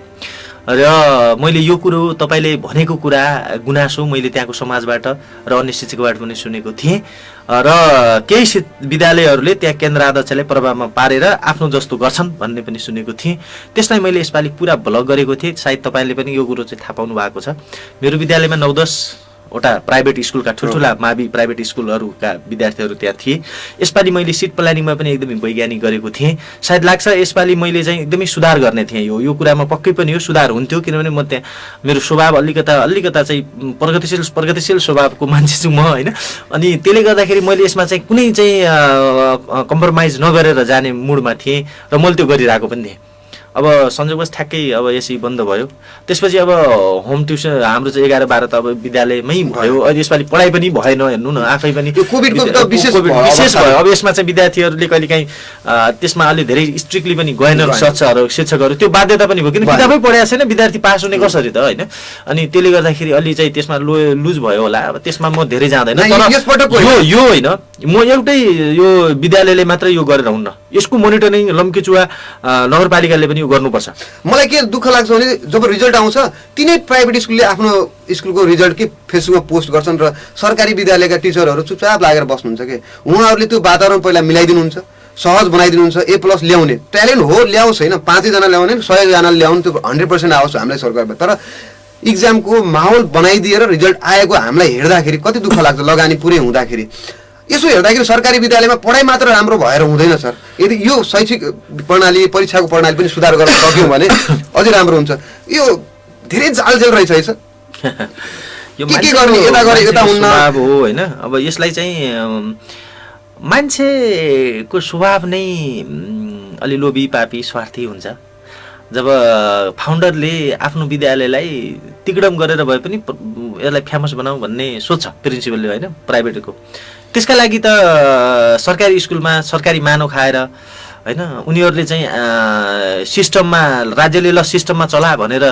र मैले यो कुरो तपाईँले भनेको कुरा गुनासो मैले त्यहाँको समाजबाट र अन्य शिक्षकबाट पनि सुनेको थिएँ, र केही विद्यालयहरूले त्यहाँ केन्द्र अध्यक्षलाई प्रभावमा पारेर आफ्नो जस्तो गर्छन् भन्ने पनि सुनेको थिएँ। त्यसलाई मैले यसपालि पुरा ब्लक गरेको थिएँ। सायद तपाईँले पनि यो कुरो चाहिँ थाहा पाउनु भएको छ। मेरो विद्यालयमा 9-10 वटा प्राइभेट स्कुलका ठुल्ठुला मावि प्राइभेट स्कुलहरूका विद्यार्थीहरू त्यहाँ थिए। यसपालि मैले सिट प्लानिङमा पनि एकदमै वैज्ञानिक गरेको थिएँ। सायद लाग्छ यसपालि मैले चाहिँ एकदमै सुधार गर्ने थिएँ। यो कुरामा पक्कै पनि यो सुधार हुन्थ्यो, किनभने म त्यहाँ मेरो स्वभाव अलिकता चाहिँ प्रगतिशील स्वभावको मान्छे छु म होइन। अनि त्यसले गर्दाखेरि मैले यसमा चाहिँ कुनै चाहिँ कम्प्रोमाइज नगरेर जाने मुडमा थिएँ र मैले त्यो गरिरहेको पनि थिएँ। अब संयोगवश ठ्याक्कै अब यसै बन्द भयो। त्यसपछि अब होम ट्युसन हाम्रो चाहिँ 11-12 त अब विद्यालयमै भयो। अहिले यसपालि पढाइ पनि भएन, हेर्नु न, आफै पनि कोभिडको विशेष भयो। अब यसमा चाहिँ विद्यार्थीहरूले कहिलेकाहीँ त्यसमा अलि धेरै स्ट्रिक्टली पनि गएनन् शिक्षकहरू, त्यो बाध्यता पनि भयो, किन किताबै पढाएको छैन, विद्यार्थी पास हुने कसरी त होइन। अनि त्यसले गर्दाखेरि अलि चाहिँ त्यसमा लुज भयो होला। अब त्यसमा म धेरै जाँदैन, यो होइन, म एउटै यो विद्यालयले मात्र यो गरेर हुन्न, यसको मोनिटरिङ लम्कीचुवा नगरपालिकाले पनि गर्नुपर्छ। मलाई के दुःख लाग्छ भने जब रिजल्ट आउँछ तिनै प्राइभेट स्कुलले आफ्नो स्कुलको रिजल्ट के फेसबुकमा पोस्ट गर्छन् र सरकारी विद्यालयका टिचरहरू चुपचाप लागेर बस्नुहुन्छ के। उहाँहरूले त्यो वातावरण पहिला मिलाइदिनुहुन्छ, सहज बनाइदिनुहुन्छ। A+ ल्याउने ट्यालेन्ट हो, ल्याओस् होइन, 5 जना ल्याउने, 100 जना ल्याउनु, त्यो 100% आओस् हामीलाई सरकारमा। तर इक्जामको माहौल बनाइदिएर रिजल्ट आएको हामीलाई हेर्दाखेरि कति दुःख लाग्छ। लगानी पुरै हुँदाखेरि यसो हेर्दाखेरि सरकारी विद्यालयमा पढाइ मात्र राम्रो भएर हुँदैन सर। यदि यो शैक्षिक प्रणाली, परीक्षाको प्रणाली पनि सुधार गर्न सक्यौँ भने अझै राम्रो हुन्छ। यो धेरै जालजेल रहेछ है सर। यो के गर्ने, यता गरे यता हुन्न हो होइन। अब यसलाई चाहिँ मान्छेको स्वभाव नै अलि लोभी पापी स्वार्थी हुन्छ। जब फाउन्डरले आफ्नो विद्यालयलाई तिगडम गरेर भए पनि यसलाई फेमस बनाऊ भन्ने सोच्छ प्रिन्सिपलले होइन प्राइभेटको। त्यसका लागि त सरकारी स्कुलमा सरकारी मानव खाएर होइन उनीहरूले चाहिँ सिस्टममा राज्यले ल सिस्टममा चला भनेर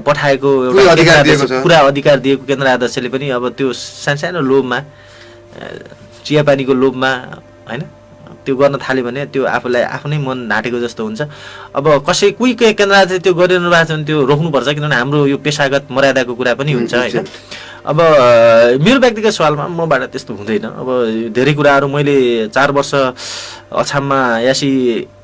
पठाएको एउटा पुरा अधिकार दिएको केन्द्र अध्यक्षले पनि अब त्यो सानो लोभमा चियापानीको लोभमा होइन त्यो गर्न थाल्यो भने त्यो आफूलाई आफ्नै मन ढाँटेको जस्तो हुन्छ। अब कोही केन्द्र अध्यक्ष त्यो गरिरहनु भएको छ भने त्यो रोक्नुपर्छ, किनभने हाम्रो यो पेसागत मर्यादाको कुरा पनि हुन्छ होइन। अब मेरो व्यक्तिगत सवालमा मबाट त्यस्तो हुँदैन। अब धेरै कुराहरू मैले 4 वर्ष अछाममा यासी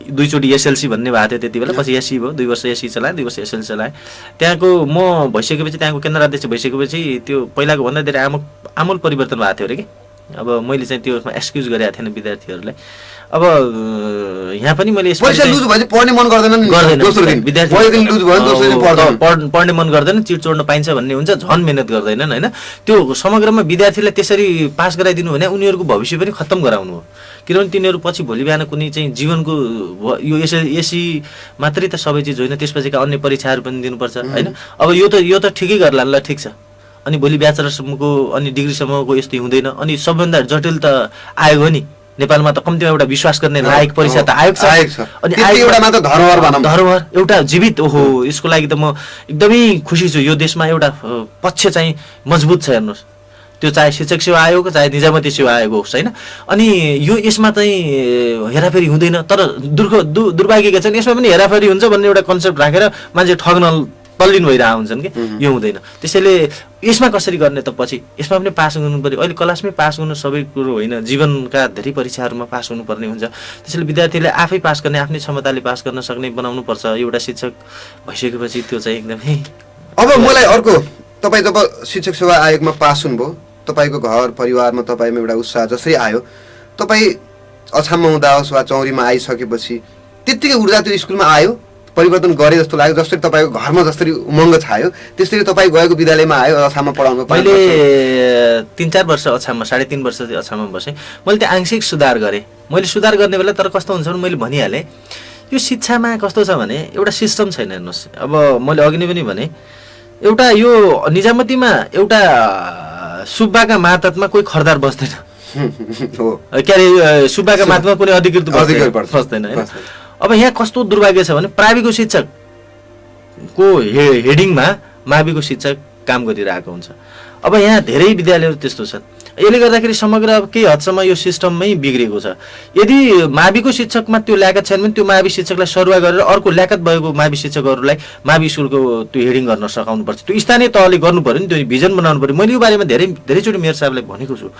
2 चोटि एसएलसी भन्ने भएको थियो त्यति बेला, पछि एससी भयो, 2 वर्ष एससी चलाएँ, 2 वर्ष एसएलसी चलाएँ। त्यहाँको म भइसकेपछि त्यहाँको केन्द्र अध्यक्ष भइसकेपछि त्यो पहिलाको भन्दा धेरै आमूल परिवर्तन भएको थियो अरे कि। अब मैले चाहिँ त्यसमा एक्सक्युज गरेको थिएन विद्यार्थीहरूलाई। अब यहाँ पनि मैले पढ्ने मन गर्दैन, पढ्ने मन गर्दैन, चिट चोड्न पाइन्छ भन्ने हुन्छ, झन् मेहनत गर्दैनन् होइन। त्यो समग्रमा विद्यार्थीलाई त्यसरी पास गराइदिनु भने उनीहरूको भविष्य पनि खत्तम गराउनु हो। किनभने तिनीहरू पछि भोलि बिहान कुनै चाहिँ जीवनको यो एससी मात्रै त सबै चिज होइन, त्यसपछिका अन्य परीक्षाहरू पनि दिनुपर्छ होइन। अब यो त ठिकै गर्ला ल, ठिक छ। अनि भोलि ब्याचलरसम्मको अनि डिग्रीसम्मको यस्तो हुँदैन। अनि सबभन्दा जटिल त आयोग हो नि नेपालमा, त कम्तीमा एउटा विश्वास गर्ने लायक परीक्षा त आयोग छ। अनि धरोहर एउटा जीवित, ओहो यसको लागि त म एकदमै खुसी छु। यो देशमा एउटा पक्ष चाहिँ मजबुत छ हेर्नुहोस्, त्यो चाहे शिक्षक सेवा आयोग चाहे निजामती सेवा आयोग होस् होइन। अनि यो यसमा चाहिँ हेराफेरी हुँदैन। तर दुर्भाग्य के छ यसमा पनि हेराफेरी हुन्छ भन्ने एउटा कन्सेप्ट राखेर मान्छे ठग्न तल्लीन भइरहेको हुन्छन् कि यो हुँदैन। त्यसैले यसमा कसरी गर्ने त पछि यसमा पनि पास गर्नु पर्यो। अहिले क्लासमै पास गर्नु सबै कुरो होइन, जीवनका धेरै परीक्षाहरूमा पास हुनुपर्ने हुन्छ। त्यसैले विद्यार्थीले आफै पास गर्ने, आफ्नै क्षमताले पास गर्न सक्ने बनाउनु पर्छ। एउटा शिक्षक भइसकेपछि त्यो चाहिँ एकदमै। अब मलाई अर्को, तपाईँ जब शिक्षक सेवा आयोगमा पास हुनुभयो, तपाईँको घर परिवारमा तपाईँमा एउटा उत्साह जसरी आयो, तपाईँ अछाममा हुँदा होस् वा चौरीमा आइसकेपछि त्यत्तिकै ऊर्जा त्यो स्कुलमा आयो, परिवर्तन गरे जस्तो लाग्यो? जसरी तपाईँको घरमा जसरी उमङ्ग छायो त्यसरी तपाईँ गएको विद्यालयमा आयो, अछाममा पढाउनु? मैले 3-4 वर्ष अछाममा, 3.5 वर्ष अछाममा बसेँ। मैले त्यो आंशिक सुधार गरेँ। मैले सुधार गर्ने बेला तर कस्तो हुन्छ भने मैले भनिहालेँ यो शिक्षामा कस्तो छ भने एउटा सिस्टम छैन हेर्नुहोस्। अब मैले अघि नै पनि भने एउटा यो निजामतीमा एउटा सुब्बाका मातहतमा कोही खरदार बस्दैन, के अरे सुब्बाका मातहतमा कुनै अधिकृत बस्दैन होइन। अब यहाँ कस्तो दुर्भाग्य छ भने प्राविको शिक्षकको हेडिङमा माविको शिक्षक काम गरिरहेको हुन्छ। अब यहाँ धेरै विद्यालयहरू त्यस्तो छन्। यसले गर्दाखेरि समग्र केही हदसम्म यो सिस्टममै बिग्रेको छ। यदि माविको शिक्षकमा त्यो ल्याकत छैन भने त्यो मावि शिक्षकलाई सरुवा गरेर अर्को ल्याकत भएको मावि शिक्षकहरूलाई मावि स्कुलको त्यो हेडिङ गर्न सघाउनुपर्छ। त्यो स्थानीय तहले गर्नु पर्यो नि, त्यो भिजन बनाउनु पर्यो। मैले यो बारेमा धेरैचोटि मेयर साहबलाई भनेको छु,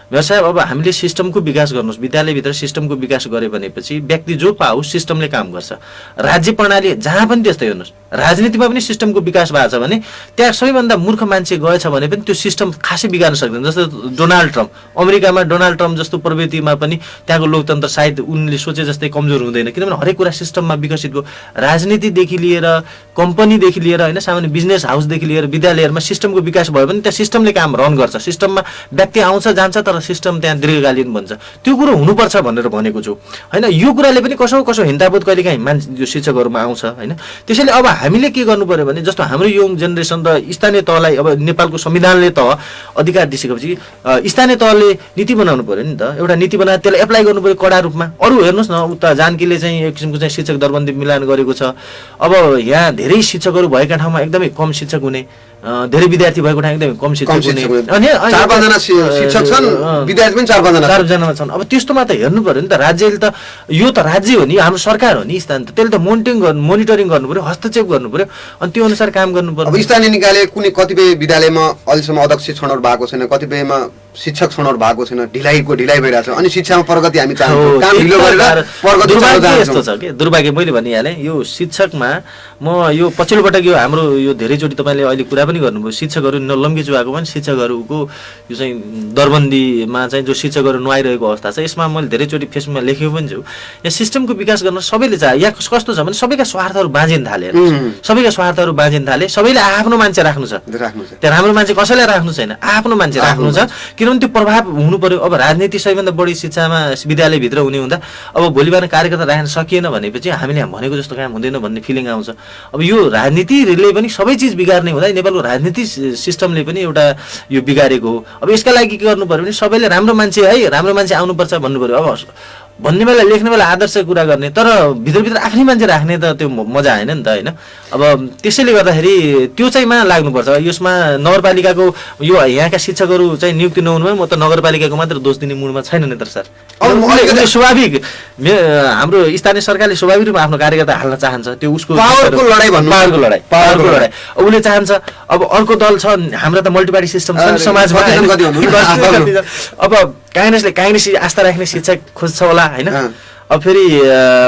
मेयर साहब अब हामीले सिस्टमको विकास गर्नुहोस्। विद्यालयभित्र सिस्टमको विकास गरे भनेपछि व्यक्ति जो पाओस् सिस्टमले काम गर्छ। राज्य प्रणाली जहाँ पनि त्यस्तै हेर्नुहोस्, राजनीतिमा पनि सिस्टमको विकास भएको छ भने त्यहाँ सबैभन्दा मूर्ख मान्छे गएछ भने पनि त्यो सिस्टम खासै बिगार्न सक्दैन। जस्तो डोनाल्ड ट्रम्प, अमेरिकामा डोनाल्ड ट्रम्प जस्तो प्रवृत्तिमा पनि त्यहाँको लोकतन्त्र सायद उनले सोचे जस्तै कमजोर हुँदैन, किनभने हरेक कुरा सिस्टममा विकसित भयो। राजनीतिदेखि लिएर कम्पनीदेखि लिएर होइन, सामान्य बिजनेस हाउसदेखि लिएर विद्यालयहरूमा सिस्टमको विकास भयो भने त्यहाँ सिस्टमले काम रन गर्छ। सिस्टममा व्यक्ति आउँछ जान्छ तर सिस्टम त्यहाँ दीर्घकालीन बन्छ। त्यो कुरो हुनुपर्छ भनेर भनेको छु होइन। यो कुराले पनि कसो हिंसाबोध कहिलेकाहीँ मान्छे यो शिक्षकहरूमा आउँछ होइन। त्यसैले अब हामीले के गर्नु पर्यो भने जस्तो हाम्रो यङ जेनेरेसन र स्थानीय तहलाई अब नेपालको संविधानले त अधिकार दिइसकेपछि स्थानीय तहले नीति बनाउनु पर्यो नि त। एउटा नीति बनाएर त्यसलाई एप्लाई गर्नु पर्यो कडा रूपमा। अरू हेर्नुहोस् न, उता जानकीले चाहिँ एक किसिमको चाहिँ शिक्षक दरबन्दी मिलान गरेको छ। अब यहाँ धेरै शिक्षकहरू भएका ठाउँमा एकदमै कम शिक्षक हुने, धेरै विद्यार्थी भएको ठाउँ एकदमै कम शिक्षक हुने, अनि 4-5जना शिक्षक छन्, विद्यार्थी पनि 4-5जना छन्। अब त्यस्तोमा त हेर्नु पर्यो नि त। राज्यले त यो त राज्य हो नि, हाम्रो सरकार हो नि स्थान, त्यसले त मोनिटरिङ गर्नु पर्यो, हस्तक्षेप गर्नु पर्यो, अनि त्यो अनुसार काम गर्नु पर्यो। अब स्थानीय निकायले कुनै कतिपय विद्यालयमा अहिलेसम्म अध्यक्ष छनौट भएको छैन, कतिपयमा शिक्षक छनौट भएको छैन, ढिलाइ भइरहेको छ। अनि शिक्षामा प्रगति हामी चाहन्छौँ, काम ढिलो गरेर प्रगति यस्तो छ कि दुर्भाग्य। मैले भनिहालेँ यो शिक्षकमा म यो पछिल्लो पटक यो हाम्रो यो धेरैचोटि तपाईँले अहिले कुरा पनि गर्नुभयो, शिक्षकहरू नलम्किचु भएको पनि शिक्षकहरूको यो चाहिँ दरबन्दीमा चाहिँ जो शिक्षकहरू नुहाइरहेको अवस्था छ, यसमा मैले धेरैचोटि फेसबुकमा लेखेको पनि छु। यहाँ सिस्टमको विकास गर्न सबैले चाहे। यहाँ कस्तो छ भने सबैका स्वार्थहरू बाँझिन थाले, सबैका स्वार्थहरू बाँझिन थाले। सबैले आफ्नो मान्छे राख्नु छ, त्यहाँ राम्रो मान्छे कसैलाई राख्नु छैन, आफ्नो मान्छे राख्नु छ। किनभने त्यो प्रभाव हुनु पर्यो। अब राजनीति सबैभन्दा बढी शिक्षामा विद्यालयभित्र हुने हुँदा अब भोलि बिहान कार्यकर्ता राख्न सकिएन भनेपछि हामीले भनेको जस्तो काम हुँदैन भन्ने फिलिङ आउँछ। अब यो राजनीतिले पनि सबै चिज बिगार्ने हुँदा नेपालको राजनीति सिस्टमले पनि एउटा यो बिगारेको हो। अब यसका लागि के गर्नु पर्यो भने सबैले राम्रो मान्छे है, राम्रो मान्छे आउनुपर्छ भन्नु पर्यो। अब भन्ने बेला लेख्ने बेला आदर्श कुरा गर्ने, तर भित्रभित्र आफ्नै मान्छे राख्ने त त्यो मजा आएन नि त होइन। अब त्यसैले गर्दाखेरि त्यो चाहिँ मा लाग्नुपर्छ। यसमा नगरपालिकाको यो यहाँका शिक्षकहरू चाहिँ नियुक्ति नहुनुमा म त नगरपालिकाको मात्र दोष दिने मुडमा छैन नि त सर। स्वाभाविक हाम्रो स्थानीय सरकारले स्वाभाविक रूपमा आफ्नो कार्यकर्ता हाल्न चाहन्छ, त्यो उसको पावरको लडाई उसले चाहन्छ। अब अर्को दल छ, हाम्रो त मल्टिपार्टी सिस्टम छ समाजमा, अब काङ्ग्रेसले आस्था राख्ने शिक्षक खोज्छ होला होइन। अब फेरि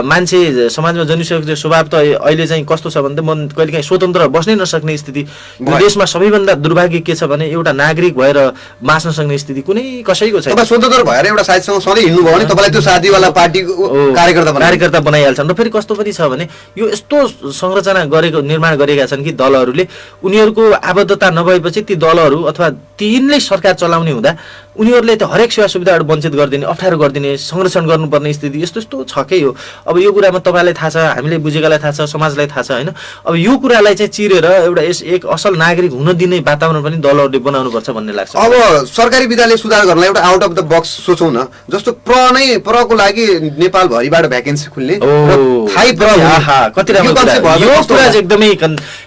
मान्छे समाजमा जन्मिसकेको स्वभाव त अहिले चाहिँ कस्तो छ भने म कहिलेकाहीँ स्वतन्त्र बस्नै नसक्ने स्थिति। देशमा सबैभन्दा दुर्भाग्य के छ भने एउटा नागरिक भएर बाँच्न सक्ने स्थिति कुनै कसैको छैन। स्वतन्त्र भएर एउटा साथीसँग सधैँ हिँड्नु भयो भने तपाईँलाई त्यो साथीवाला पार्टीको कार्यकर्ता बनाइहाल्छन्। र फेरि कस्तो पनि छ भने यो यस्तो संरचना गरेको निर्माण गरेका छन् कि दलहरूले उनीहरूको आबद्धता नभएपछि ती दलहरू अथवा तिनले सरकार चलाउने हुँदा उनीहरूले त हरेक सेवा सुविधाहरू वञ्चित गरिदिने, अप्ठ्यारो गरिदिने, संरक्षण गर्नुपर्ने स्थिति यस्तो यस्तो छकै हो। अब यो कुरामा तपाईँलाई थाहा छ, हामीले बुझेकालाई थाहा छ, समाजलाई थाहा छ होइन। अब यो कुरालाई चाहिँ चिरेर एउटा एक असल नागरिक हुन दिने वातावरण पनि दलहरूले बनाउनुपर्छ भन्ने लाग्छ। अब सरकारी विद्यालय सुधार गर्नलाई एउटा आउट अफ द बक्स सोचौँ न, जस्तो प्रको लागि नेपालभरिबाट भ्याकेन्सी खुल्ने कति राम्रो यो कुरा चाहिँ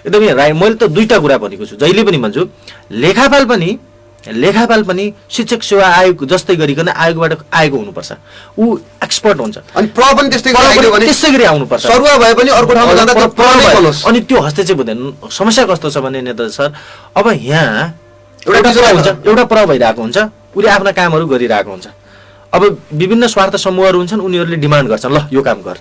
एकदमै राई। मैले त दुईटा कुरा भनेको छु, जहिले पनि भन्छु लेखापाल पनि शिक्षक सेवा आयोग जस्तै गरिकन आयोगबाट आएको हुनुपर्छ, ऊ एक्सपर्ट हुन्छ। अनि पनि त्यस्तै गरी आउनुपर्छ। सरुवा भए पनि अर्को ठाउँमा जाँदा त्यो अनि त्यो हस्तक्षेप हुँदैन। समस्या कस्तो छ भने नेता सर, अब यहाँ एउटा प्र भइरहेको हुन्छ, उसले आफ्ना कामहरू गरिरहेको हुन्छ। अब विभिन्न स्वार्थ समूहहरू हुन्छन्, उनीहरूले डिमान्ड गर्छन् ल यो काम गर,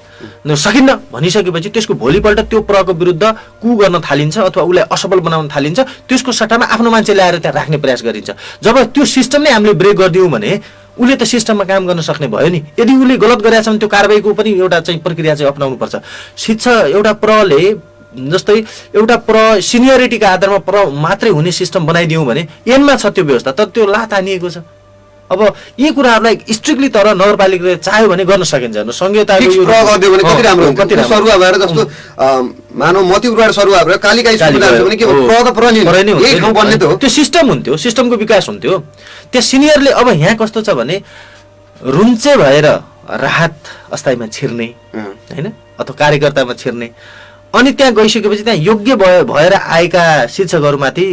सकिन्न भनिसकेपछि त्यसको भोलिपल्ट त्यो प्रको विरुद्ध कु गर्न थालिन्छ अथवा उसलाई असफल बनाउन थालिन्छ। त्यसको सट्टामा आफ्नो मान्छे ल्याएर त्यहाँ राख्ने प्रयास गरिन्छ। जब त्यो सिस्टमले हामीले ब्रेक गरिदियौँ भने उसले त सिस्टममा काम गर्न सक्ने भयो नि। यदि उसले गलत गरेछ भने त्यो कारबाहीको पनि एउटा चाहिँ प्रक्रिया चाहिँ अपनाउनु पर्छ। शिक्षा एउटा प्रले जस्तै एउटा सिनियरिटीका आधारमा मात्रै हुने सिस्टम बनाइदियौँ भने एनमा छ त्यो व्यवस्था, तर त्यो लात हानिएको छ। अब यी कुराहरूलाई स्ट्रिक्टली तर नगरपालिकाले चाह्यो भने गर्न सकिन्छ। सरुवा भएर जस्तो मानव मतिपुरबाट सरुवा भएर कालिका त्यो सिस्टम हुन्थ्यो, सिस्टमको विकास हुन्थ्यो। त्यो सिनियरले अब यहाँ कस्तो छ भने रुन्चे भएर राहत अस्थायीमा छिर्ने होइन अथवा कार्यकर्तामा छिर्ने, अनि त्यहाँ गइसकेपछि त्यहाँ योग्य भएर आएका शिक्षकहरूमाथि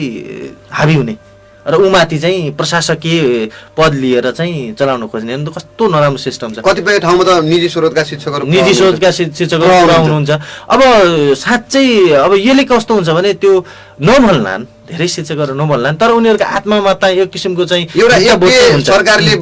हाबी हुने र उमाथि चाहिँ प्रशासकीय पद लिएर चाहिँ चलाउन खोज्ने। कस्तो नराम्रो सिस्टम छ। कतिपय ठाउँमा त निजी स्रोतका शिक्षकहरू हुनुहुन्छ। अब साँच्चै अब यसले कस्तो हुन्छ भने त्यो नभन्लान्, धेरै शिक्षकहरू नभन्लान्, तर उनीहरूको आत्मामा त एक किसिमको चाहिँ सरकारले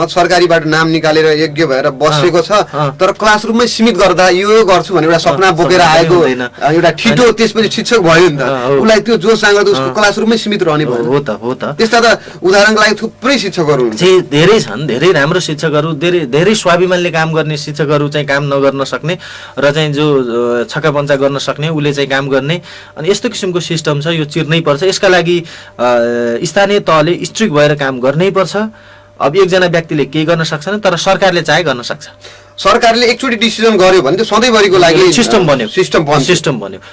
सरकारीबाट नाम निकालेर यज्ञ भएर बसेको छ, तर क्लासरुममै सीमित गर्दा यो गर्छु भने एउटा सपना बोकेर आएको एउटा ठिटो त्यसपछि शिक्षक भयो नि त, उसलाई त्यो जोस सांगेर उसको क्लासरुममै सीमित रहने भयो। हो त त्यस्ता त उदाहरणको लागि थुप्रै शिक्षकहरू धेरै छन्, धेरै राम्रो शिक्षकहरू, धेरै स्वाभिमानले काम गर्ने शिक्षकहरू चाहिँ काम नगर्न सक्ने र चाहिँ जो छक्का पञ्चा गर्न सक्ने उसले चाहिँ काम गर्ने। अनि यस्तो किसिमको सिस्टम छ, यो चिर्नै पर्छ। यसका लागि स्थानीय तहले स्ट्रिक्ट भएर काम गर्नै पर्छ। अब एकजना व्यक्तिले केही गर्न सक्दैन, तर सरकारले चाहे गर्न सक्छ। सरकारले एकचोटि डिसिजन गर्यो भने त सधैँभरिको लागि सिस्टम बन्यो।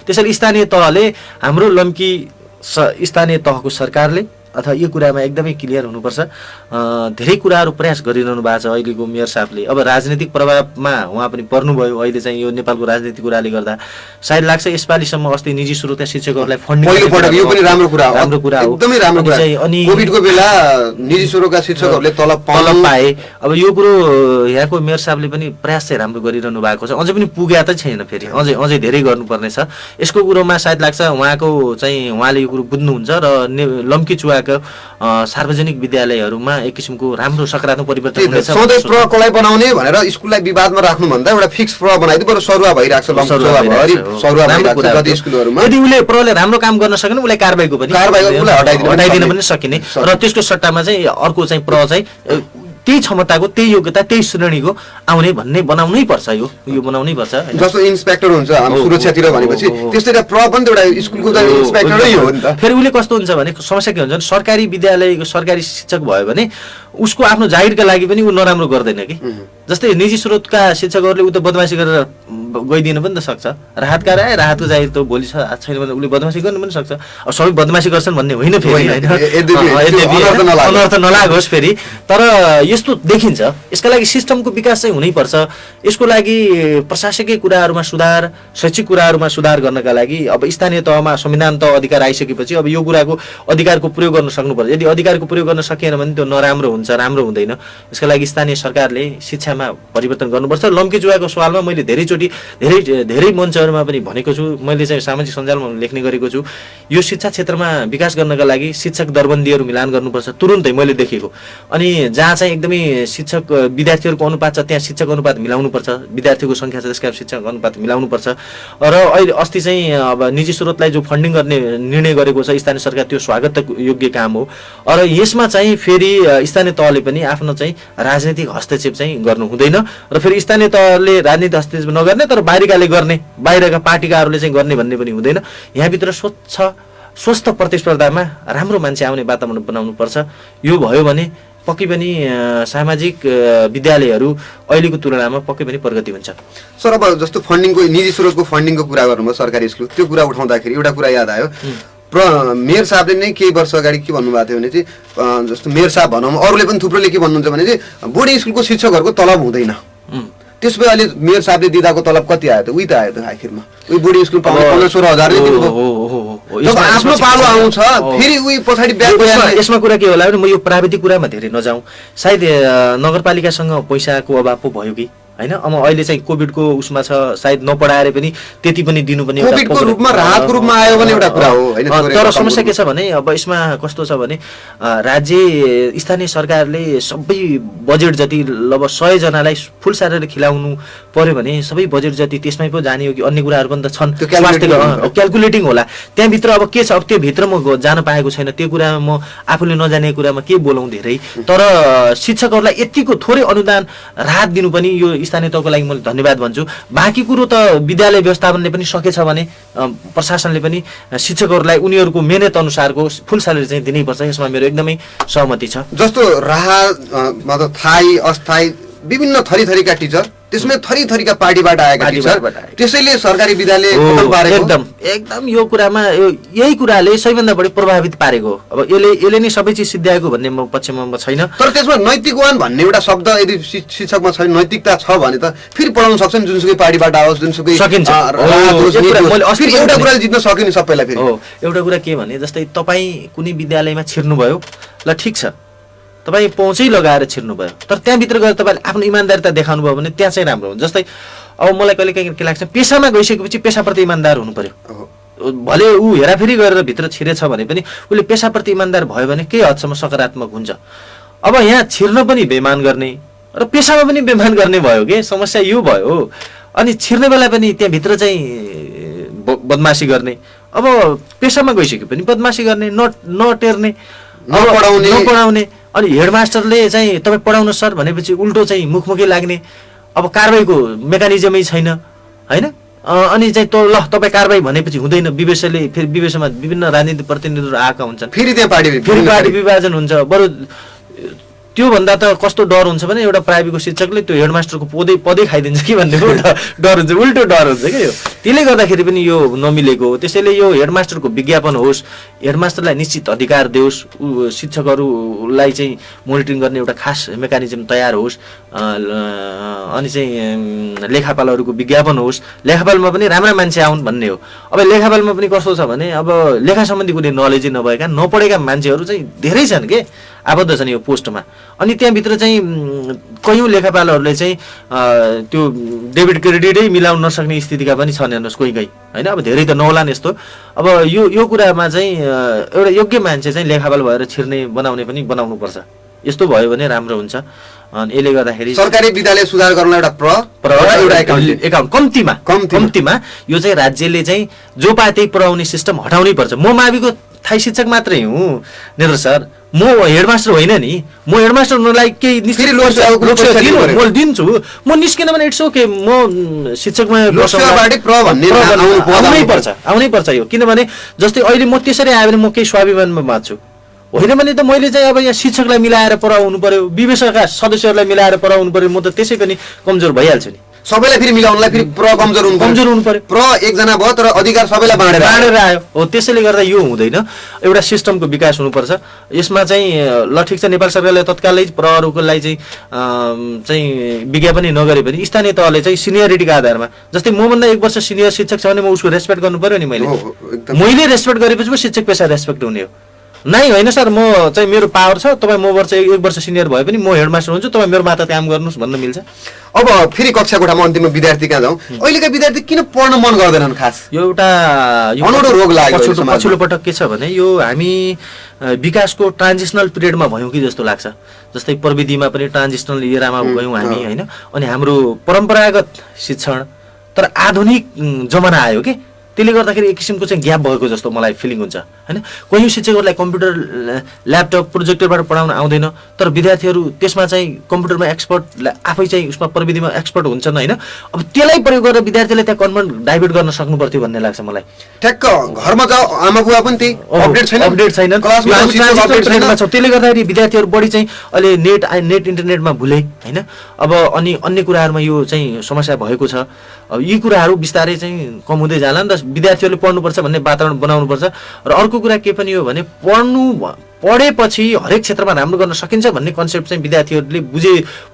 त्यसैले स्थानीय तहले हाम्रो लम्की स्थानीय तहको सरकारले अथवा यो कुरामा एकदमै क्लियर हुनुपर्छ। धेरै कुराहरू प्रयास गरिरहनु भएको छ अहिलेको मेयर साहबले। अब राजनीतिक प्रभावमा उहाँ पनि पर्नुभयो। अहिले चाहिँ यो नेपालको राजनीतिक कुराले गर्दा सायद लाग्छ यसपालिसम्म अस्ति निजी स्रोतका शिक्षकहरूलाई फन्डिङ यो पनि राम्रो कुरा हो, एकदमै राम्रो कुरा। अनि कोभिडको बेला निजी स्रोतका शिक्षकहरूले तलब पाए। अब यो कुरो यहाँको मेयर साहबले पनि प्रयास चाहिँ राम्रो गरिरहनु भएको छ, अझै पनि पुगेको त छैन। फेरि अझै धेरै गर्नुपर्ने छ। यसको कुरोमा सायद लाग्छ उहाँले यो कुरो बुझ्नुहुन्छ र लम्की चुवा सार्वजनिक विद्यालयहरूमा एक किसिमको राम्रो सकारात्मक परिवर्तन हुनेछ। सधैँ प्रकोलाई बनाउने भनेर स्कुललाई विवादमा राख्नुभन्दा एउटा फिक्स प्र बनाइदियो, बरु सरुवा भइरहेको छ। यदि उसले प्रले राम्रो काम गर्न सकेन उसलाई कारबाहीको पनि हटाइदिन पनि सकिने र त्यसको सट्टामा चाहिँ अर्को चाहिँ प्र चाहिँ त्यही क्षमताको, त्यही योग्यता, त्यही श्रेणीको आउने भन्ने बनाउनै पर्छ। यो बनाउनै पर्छ हैन। जस्तो इन्स्पेक्टर हुन्छ हाम्रो सुरक्षातिर भनेपछि त्यस्तै एउटा पनि एउटा स्कुलको त इन्स्पेक्टरै हो नि त। फेरि उसले कस्तो हुन्छ भने समस्या के हुन्छ भने सरकारी विद्यालयको सरकारी शिक्षक भयो भने उसको आफ्नो जागिरका लागि पनि ऊ नराम्रो गर्दैन कि। जस्तै निजी स्रोतका शिक्षकहरूले ऊ त बदमासी गरेर गइदिन पनि त सक्छ। राहतकार आए राहतको जागिर त भोलि छैन भने उसले बदमासी गर्नु पनि सक्छ। अब सबै बदमासी गर्छन् भन्ने होइन फेरि हैन, अनर्थ नलागोस् फेरि। तर यस्तो देखिन्छ। यसका लागि सिस्टमको विकास चाहिँ हुनैपर्छ। यसको लागि प्रशासकीय कुराहरूमा सुधार, शैक्षिक कुराहरूमा सुधार गर्नका लागि अब स्थानीय तहमा संविधान तह अधिकार आइसकेपछि अब यो कुराको अधिकारको प्रयोग गर्न सक्नुपर्छ। यदि अधिकारको प्रयोग गर्न सकिएन भने त्यो नराम्रो हुन्छ, राम्रो हुँदैन। यसका लागि स्थानीय सरकारले शिक्षामा परिवर्तन गर्नुपर्छ। लम्की जुवाको सवालमा मैले धेरै मञ्चहरूमा पनि भनेको छु। मैले चाहिँ सामाजिक सञ्जालमा लेख्ने गरेको छु। यो शिक्षा क्षेत्रमा विकास गर्नका लागि शिक्षक दरबन्दीहरू मिलान गर्नुपर्छ तुरुन्तै मैले देखेको। अनि जहाँ चाहिँ एकदमै शिक्षक विद्यार्थीहरूको अनुपात छ त्यहाँ शिक्षक अनुपात मिलाउनुपर्छ। विद्यार्थीको सङ्ख्या छ त्यसका शिक्षक अनुपात मिलाउनुपर्छ। र अहिले अस्ति चाहिँ अब निजी स्रोतलाई जो फन्डिङ गर्ने निर्णय गरेको छ स्थानीय सरकार, त्यो स्वागत योग्य काम हो। र यसमा चाहिँ फेरि स्थानीय तहले पनि आफ्नो चाहिँ राजनीतिक हस्तक्षेप चाहिँ गर्नु हुँदैन। र फेरि स्थानीय तहले राजनीतिक हस्तक्षेप नगर्ने तर बाहिरकाले गर्ने, बाहिरका पार्टीकाहरूले चाहिँ गर्ने भन्ने पनि हुँदैन। यहाँभित्र स्वस्थ प्रतिस्पर्धामा राम्रो मान्छे आउने वातावरण बनाउनुपर्छ। यो भयो भने पक्कै पनि सामाजिक विद्यालयहरू अहिलेको तुलनामा पक्कै पनि प्रगति हुन्छ। सर अब जस्तो फन्डिङको निजी स्रोतको फन्डिङको कुरा गर्नुभयो सरकारी स्कुल, त्यो कुरा उठाउँदाखेरि एउटा कुरा याद आयो। मेयर साहबले नै केही वर्ष अगाडि के भन्नुभएको थियो भने चाहिँ जस्तो मेयर साहब भनौँ, अरूले पनि थुप्रोले के भन्नुहुन्छ भने चाहिँ बोर्डिङ स्कुलको शिक्षकहरूको तलब हुँदैन। त्यसपछि अहिले मेयर साहबले दिँदाको तलब कति आयो त? उही त आयो त आखिरमा। उही बोर्डिङ स्कुल 15-16 हजार आफ्नो पालो आउँछ फेरि उही पछाडि यसमा कुरा के होला भने म यो प्राविधिक कुरामा धेरै नजाउँ। सायद नगरपालिकासँग पैसाको अभाव पो भयो कि हैन। अब अहिले चाहिँ कोभिडको उसमा छ, सायद नपढाएर पनि त्यति पनि दिनु पनि कोभिडको रूपमा राहतको रूपमा आयो भने एउटा कुरा हो हैन। तर समस्या के छ भने अब यसमा कस्तो छ भने राज्य स्थानीय सरकारले सबै बजेट जति लगभग 100 जनालाई फुल स्यालेरी खिलाउनु पर्यो भने सबै बजेट जति त्यसमै पो जाने हो कि अन्य कुराहरू पनि त छन्। स्वास्थ्यको क्याल्कुलेटिङ होला त्यहाँभित्र। अब के छ, अब त्यो भित्र म जान पाएको छैन, त्यो कुरामा म आफूले नजानेको कुरामा के बोलौँ धेरै। तर शिक्षकहरूलाई यतिको थोरै अनुदान राहत दिनु पनि यो स्थानीय तहको लागि मैले धन्यवाद भन्छु। बाँकी कुरो त विद्यालय व्यवस्थापनले पनि सकेछ भने प्रशासनले पनि शिक्षकहरूलाई उनीहरूको मेहनत अनुसारको फुल स्यालेरी चाहिँ दिनैपर्छ। यसमा मेरो एकदमै सहमति छ। जस्तो राहत मतलब थाई अस्थायी विभिन्न थरीका टिचर, त्यसमै थरीका पार्टीबाट आएका टिचर, त्यसैले सरकारी विद्यालय एकदम यो कुरामा यही कुराले सबैभन्दा बढी प्रभावित पारेको। अब यसले नै सबै चिज सिद्ध्याएको भन्ने म पक्षमा छैन। तर त्यसमा नैतिकवान भन्ने एउटा शब्द यदि शिक्षकमा छैन, नैतिकता छ भने त फेरि पढाउन सक्छन् जुनसुकै पार्टीबाट आओस्, जुनसुकै सकिन्छ। एउटा कुरा जित्न सकिने सबैलाई। फेरि एउटा कुरा के भने जस्तै तपाईँ कुनै विद्यालयमा छिर्नुभयो, ल ठिक छ, तपाईँ पहुँचै लगाएर छिर्नुभयो, तर त्यहाँभित्र गएर तपाईँले आफ्नो इमान्दारिता देखाउनु भयो भने त्यहाँ चाहिँ राम्रो हुन्छ। जस्तै अब मलाई कहिले काहीँ के लाग्छ, पेसामा गइसकेपछि पेसाप्रति इमान्दार हुनु पर्यो। भले ऊ हेराफेरी गरेर भित्र छिरेछ भने पनि उसले पेसाप्रति इमान्दार भयो भने केही हदसम्म सकारात्मक हुन्छ। अब यहाँ छिर्न पनि बेमान गर्ने र पेसामा पनि बेमान गर्ने भयो कि समस्या यो भयो। अनि छिर्ने बेला पनि त्यहाँभित्र चाहिँ बदमासी गर्ने, अब पेसामा गइसक्यो पनि बदमासी गर्ने, नटेर्ने, नपढाउने। अनि हेडमास्टरले चाहिँ तपाईँ पढाउनु सर भनेपछि उल्टो चाहिँ मुखमुखी लाग्ने। अब कारबाहीको मेकानिजमै छैन हैन। अनि चाहिँ ल तपाईँ कारबाही भनेपछि हुँदैन। फेरि विवेशमा विभिन्न राजनीतिक प्रतिनिधिहरू आएका हुन्छन्, फेरि त्यहाँ पार्टी विभाजन हुन्छ। बरु त्योभन्दा त कस्तो डर हुन्छ भने एउटा प्राइभेटको शिक्षकले त्यो हेडमास्टरको पदै खाइदिन्छ कि भन्ने डर हुन्छ, उल्टो डर हुन्छ क्या यो। त्यसले गर्दाखेरि पनि यो नमिलेको। त्यसैले यो हेडमास्टरको विज्ञापन होस्, हेडमास्टरलाई निश्चित अधिकार दियोस्, शिक्षकहरूलाई चाहिँ मोनिटरिङ गर्ने एउटा खास मेकानिजम तयार होस्। अनि चाहिँ लेखापालहरूको विज्ञापन होस्, लेखापालमा पनि राम्रा मान्छे आउन् भन्ने हो। अब लेखापालमा पनि कस्तो छ भने अब लेखा सम्बन्धी कुनै नलेजै नभएका नपढेका मान्छेहरू चाहिँ धेरै छन् के आबद्ध छन् यो पोस्टमा। अनि त्यहाँभित्र चाहिँ कयौँ लेखापालहरूले चाहिँ त्यो डेबिट क्रेडिटै मिलाउन नसक्ने स्थितिका पनि छन् हेर्नुहोस् कोही होइन। अब धेरै त नहोलान् यस्तो। अब यो कुरामा चाहिँ एउटा योग्य मान्छे चाहिँ लेखापाल भएर छिर्ने बनाउने पनि बनाउनुपर्छ। यस्तो भयो भने राम्रो हुन्छ। अनि यसले गर्दाखेरि सरकारी विद्यालय सुधार गर्न एउटा एकाउन्ट कम्तीमा यो चाहिँ राज्यले चाहिँ जो पाए त्यही पढाउने सिस्टम हटाउनै पर्छ। म माविको थाई शिक्षक मात्रै हुँ नेत्र सर, म हेडमास्टर होइन नि, म हेडमास्टर हुनलाई केही फेरि लोकसेवाको परीक्षा दिनु पर्यो। म दिन्छु, म निस्किन भने इट्स ओके, म शिक्षकमा लोकसेवाबाटै प्र भन्ने आउनै पर्छ यो। किनभने जस्तै अहिले म त्यसरी आयो भने म केही स्वाभिमानमा बाँच्छु, होइन भने त मैले चाहिँ अब यहाँ शिक्षकलाई मिलाएर पढाउनु पर्यो, विवेशका सदस्यहरूलाई मिलाएर पढाउनु पर्यो, म त त्यसै पनि कमजोर भइहाल्छु नि। सबैलाई फेरि मिलाउनलाई फेरि प्र कमजोर हुनु पर्यो। प्र एकजना भयो तर अधिकार सबैलाई बाँडेर आयो हो। त्यसैले गर्दा यो हुँदैन, एउटा सिस्टमको विकास हुनुपर्छ। यसमा चाहिँ ल ठिक छ, नेपाल सरकारले तत्कालै प्रहरुकोलाई चाहिँ विज्ञापन नगरे पनि स्थानीय तहले चाहिँ सिनियरिटीको आधारमा, जस्तै मभन्दा 1 वर्ष सिनियर शिक्षक छ भने म उसको रेस्पेक्ट गर्नु पर्यो नि। मैले रेस्पेक्ट गरेपछि पो शिक्षक पेसा रेस्पेक्ट हुने हो। नै होइन सर, म चाहिँ मेरो पावर छ, तपाईँ म 1 वर्ष सिनियर भए पनि म हेडमास्टर हुन्छु, तपाईँ मेरो माता काम गर्नुहोस् भन्न मिल्छ। अब फेरि कक्षा कोठामा अन्तिममा विद्यार्थी कहाँ जाउँ, अहिलेका विद्यार्थी किन पढ्न मन गर्दैनन्? खास यो एउटा अनौठो रोग लाग्यो पछिल्लो पटक के छ भने यो हामी विकासको ट्रान्जिसनल पिरियडमा भयौँ कि जस्तो लाग्छ। जस्तै प्रविधिमा पनि ट्रान्जिसनल इरामा गयौँ हामी होइन, अनि हाम्रो परम्परागत शिक्षण तर आधुनिक जमाना आयो कि, त्यसले गर्दाखेरि एक किसिमको चाहिँ ग्याप भएको जस्तो मलाई फिलिङ हुन्छ होइन। कोही शिक्षकहरूलाई कम्प्युटर ल्यापटप प्रोजेक्टरबाट पढाउन आउँदैन, तर विद्यार्थीहरू त्यसमा चाहिँ कम्प्युटरमा एक्सपर्ट आफै चाहिँ उसमा प्रविधिमा एक्सपर्ट हुन्छन् होइन। अब त्यसलाई प्रयोग गरेर विद्यार्थीले त्यहाँ कन्भर्ट डाइभर्ट गर्न सक्नु पर्थ्यो भन्ने लाग्छ मलाई। ठ्याक्क घरमा जाऊ आमा बुवा पनि त्यही अपडेट छैन, त्यसले गर्दाखेरि विद्यार्थीहरू बढी चाहिँ अहिले नेट इन्टरनेटमा भुले होइन। अब अनि अन्य कुराहरूमा यो चाहिँ समस्या भएको छ। अब यी कुराहरू बिस्तारै चाहिँ कम हुँदै जाला नि त। विद्यार्थीहरूले पढ्नुपर्छ भन्ने वातावरण बनाउनुपर्छ। र अर्को कुरा के पनि हो भने पढेपछि हरेक क्षेत्रमा राम्रो गर्न सकिन्छ भन्ने कन्सेप्ट चाहिँ विद्यार्थीहरूले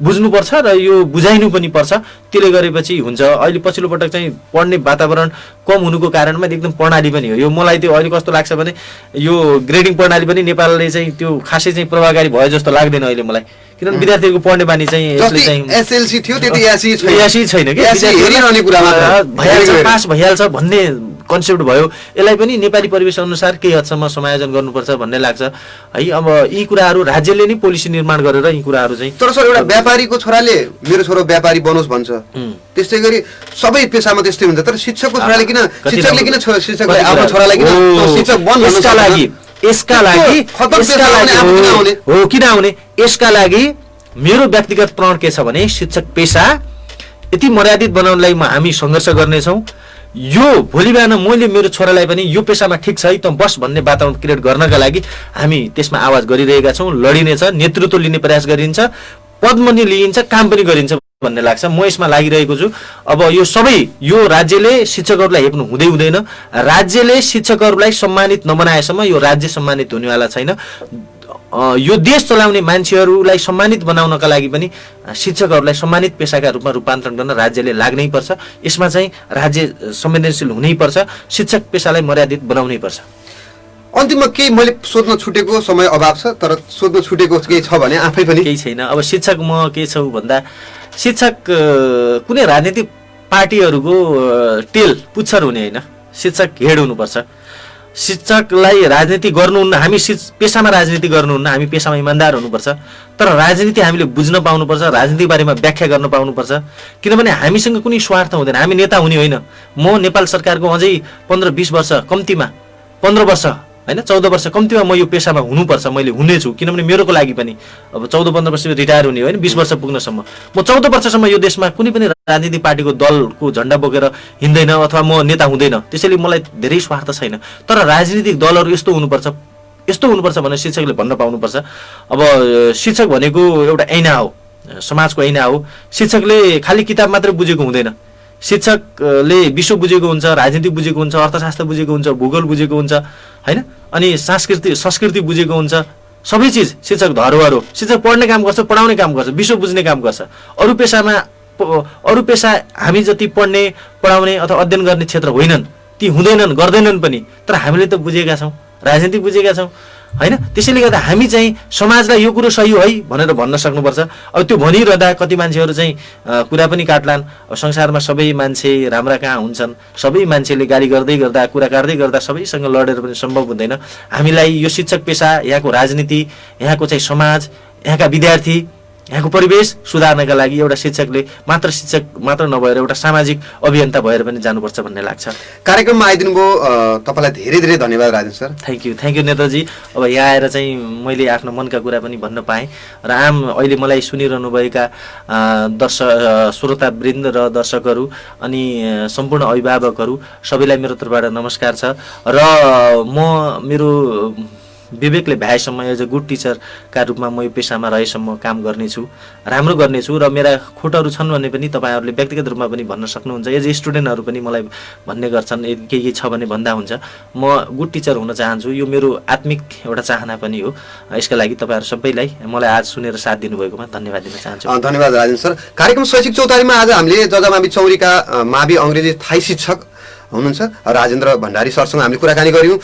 बुझ्नुपर्छ र यो बुझाइनु पनि पर्छ। त्यसले गरेपछि हुन्छ। अहिले पछिल्लो पटक चाहिँ पढ्ने वातावरण कम हुनुको कारणमा एकदम प्रणाली पनि हो यो। मलाई त्यो अहिले कस्तो लाग्छ भने यो ग्रेडिङ प्रणाली पनि नेपालले चाहिँ त्यो खासै चाहिँ प्रभावकारी भयो जस्तो लाग्दैन अहिले मलाई। किनभने विद्यार्थीहरूको पढ्ने बानी चाहिँ एसएलसी थियो त्यति यासी छैन कि, पास भइहाल्छ भन्ने कन्सेप्ट भयो। यसलाई पनि नेपाली परिवेश अनुसार केही हदसम्म समायोजन गर्नुपर्छ भन्ने लाग्छ है। अब यी कुराहरू राज्यले नै पोलिसी निर्माण गरेर यी कुराहरू चाहिँ। तर सर एउटा व्यापारीको छोराले मेरो छोरो व्यापारी बनोस् भन्छ, त्यस्तै गरी सबै पेसामा त्यस्तै हुन्छ। तर शिक्षकको छोराले किन शिक्षकले आफ्नो छोरालाई किन शिक्षक बन यसका लागि हो किन आउने? यसका लागि मेरो व्यक्तिगत प्रण के छ भने शिक्षक पेसा यति मर्यादित बनाउनलाई हामी सङ्घर्ष गर्नेछौँ। यो भोलि बिहान मैले मेरो छोरालाई पनि यो पेसामा ठिक छ है त बस भन्ने वातावरण क्रिएट गर्नका लागि हामी त्यसमा आवाज गरिरहेका छौँ। लडिनेछ, नेतृत्व लिने प्रयास गरिन्छ, पद पनि लिइन्छ, काम पनि गरिन्छ भन्ने लाग्छ। म यसमा लागिरहेको छु। अब यो राज्यले शिक्षकहरूलाई हेप्नु हुँदैन। राज्यले शिक्षकहरूलाई सम्मानित नबनाएसम्म यो राज्य सम्मानित हुनेवाला छैन। यो देश चलाउने मान्छेहरूलाई सम्मानित बनाउनका लागि पनि शिक्षकहरूलाई सम्मानित पेसाका रूपमा रूपान्तरण गर्न राज्यले लाग्नै पर्छ। यसमा चाहिँ राज्य संवेदनशील हुनैपर्छ, शिक्षक पेसालाई मर्यादित बनाउनै पर्छ। अन्तिममा केही मैले सोध्न छुटेको समय अभाव छ, तर सोध्न छुटेको केही छ भने आफै पनि केही छैन। अब शिक्षक म के छु भन्दा शिक्षक कुनै राजनीतिक पार्टीहरूको टेल पुच्छर हुने होइन, शिक्षक हेड हुनुपर्छ। शिक्षकलाई राजनीति गर्नुहुन्न, हामी पेसामा राजनीति गर्नुहुन्न, हामी पेसामा इमान्दार हुनुपर्छ। तर राजनीति हामीले बुझ्न पाउनुपर्छ, राजनीतिको बारेमा व्याख्या गर्न पाउनुपर्छ। किनभने हामीसँग कुनै स्वार्थ हुँदैन, हामी नेता हुने होइन। म नेपाल सरकारको अझै 15-20 वर्ष कम्तीमा 15 वर्ष होइन 14 वर्ष कम्तीमा म यो पेसामा हुनुपर्छ, मैले हुनेछु। किनभने मेरोको लागि पनि अब 14-15 वर्ष रिटायर हुने होइन, 20 वर्ष पुग्नसम्म म 14 वर्षसम्म यो देशमा कुनै पनि राजनीतिक पार्टीको दलको झन्डा बोकेर हिँड्दैन अथवा म नेता हुँदैन। त्यसैले मलाई धेरै स्वार्थ छैन। तर राजनीतिक दलहरू यस्तो हुनुपर्छ भनेर शिक्षकले भन्न पाउनुपर्छ। अब शिक्षक भनेको एउटा ऐना हो, समाजको ऐना हो। शिक्षकले खालि किताब मात्रै बुझेको हुँदैन। शिक्षकले विश्व बुझेको हुन्छ, राजनीति बुझेको हुन्छ, अर्थशास्त्र बुझेको हुन्छ, भूगोल बुझेको हुन्छ होइन, अनि संस्कृति बुझेको हुन्छ। सबै चिज शिक्षक धरोहर हो। शिक्षक पढ्ने काम गर्छ, पढाउने काम गर्छ, विश्व बुझ्ने काम गर्छ। अरू पेसा हामी जति पढ्ने पढाउने अथवा अध्ययन गर्ने क्षेत्र होइनन्, ती हुँदैनन्, गर्दैनन् पनि। तर हामीले त बुझेका छौँ, राजनीति बुझेका छौँ होइन। त्यसैले गर्दा हामी चाहिँ समाजलाई यो कुरो सही हो है भनेर भन्न सक्नुपर्छ। अब त्यो भनिरहँदा कति मान्छेहरू चाहिँ कुरा पनि काट्लान्। अब संसारमा सबै मान्छे राम्रा कहाँ हुन्छन्? सबै मान्छेले गाली गर्दै गर्दा, कुरा काट्दै गर्दा सबैसँग लडेर पनि सम्भव हुँदैन। हामीलाई यो शिक्षक पेसा, यहाँको राजनीति, यहाँको चाहिँ समाज, यहाँका विद्यार्थी यहाँको परिवेश सुधार्नका लागि एउटा शिक्षकले शिक्षक मात्र नभएर एउटा सामाजिक अभियन्ता भएर पनि जानुपर्छ भन्ने लाग्छ। कार्यक्रममा आइदिनु भयो, तपाईँलाई धेरै धेरै धन्यवाद Rajendra sir. Thank you Netaji. अब यहाँ आएर चाहिँ मैले आफ्नो मनका कुरा पनि भन्न पाएँ र अहिले मलाई सुनिरहनुभएका श्रोतावृन्द र दर्शकहरू अनि सम्पूर्ण अभिभावकहरू सबैलाई मेरो तर्फबाट नमस्कार छ र म मेरो विवेकले भ्याएसम्म एज अ गुड टिचरका रूपमा म यो पेसामा रहेसम्म काम गर्नेछु, राम्रो गर्नेछु र मेरा खोटहरू छन् भने पनि तपाईँहरूले व्यक्तिगत रूपमा पनि भन्न सक्नुहुन्छ। एज स्टुडेन्टहरू पनि मलाई भन्ने गर्छन् केही छ भने भन्दा हुन्छ। म गुड टिचर हुन चाहन्छु, यो मेरो आत्मिक एउटा चाहना पनि हो। यसका लागि तपाईँहरू सबैलाई मलाई आज सुनेर साथ दिनुभएकोमा धन्यवाद दिन चाहन्छु। धन्यवाद राजेन्द्र सर। कार्यक्रम शैक्षिक चौतारीमा आज हामीले जजामावि चौरीका मावि अङ्ग्रेजी थाई शिक्षक हुनुहुन्छ राजेन्द्र भण्डारी सरसँग हामीले कुराकानी गऱ्यौँ।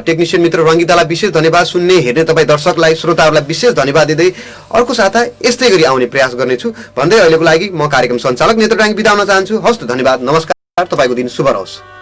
टेक्निसियन मित्र रङ्गितालाई विशेष धन्यवाद, सुन्ने हेर्ने तपाईँ दर्शकलाई श्रोताहरूलाई विशेष धन्यवाद दिँदै अर्को साता यस्तै गरी आउने प्रयास गर्नेछु भन्दै अहिलेको लागि म कार्यक्रम सञ्चालक नेत्र डाङ्गी बिदा हुन चाहन्छु। हवस् त, धन्यवाद, नमस्कार, तपाईँको दिन शुभ रहोस्।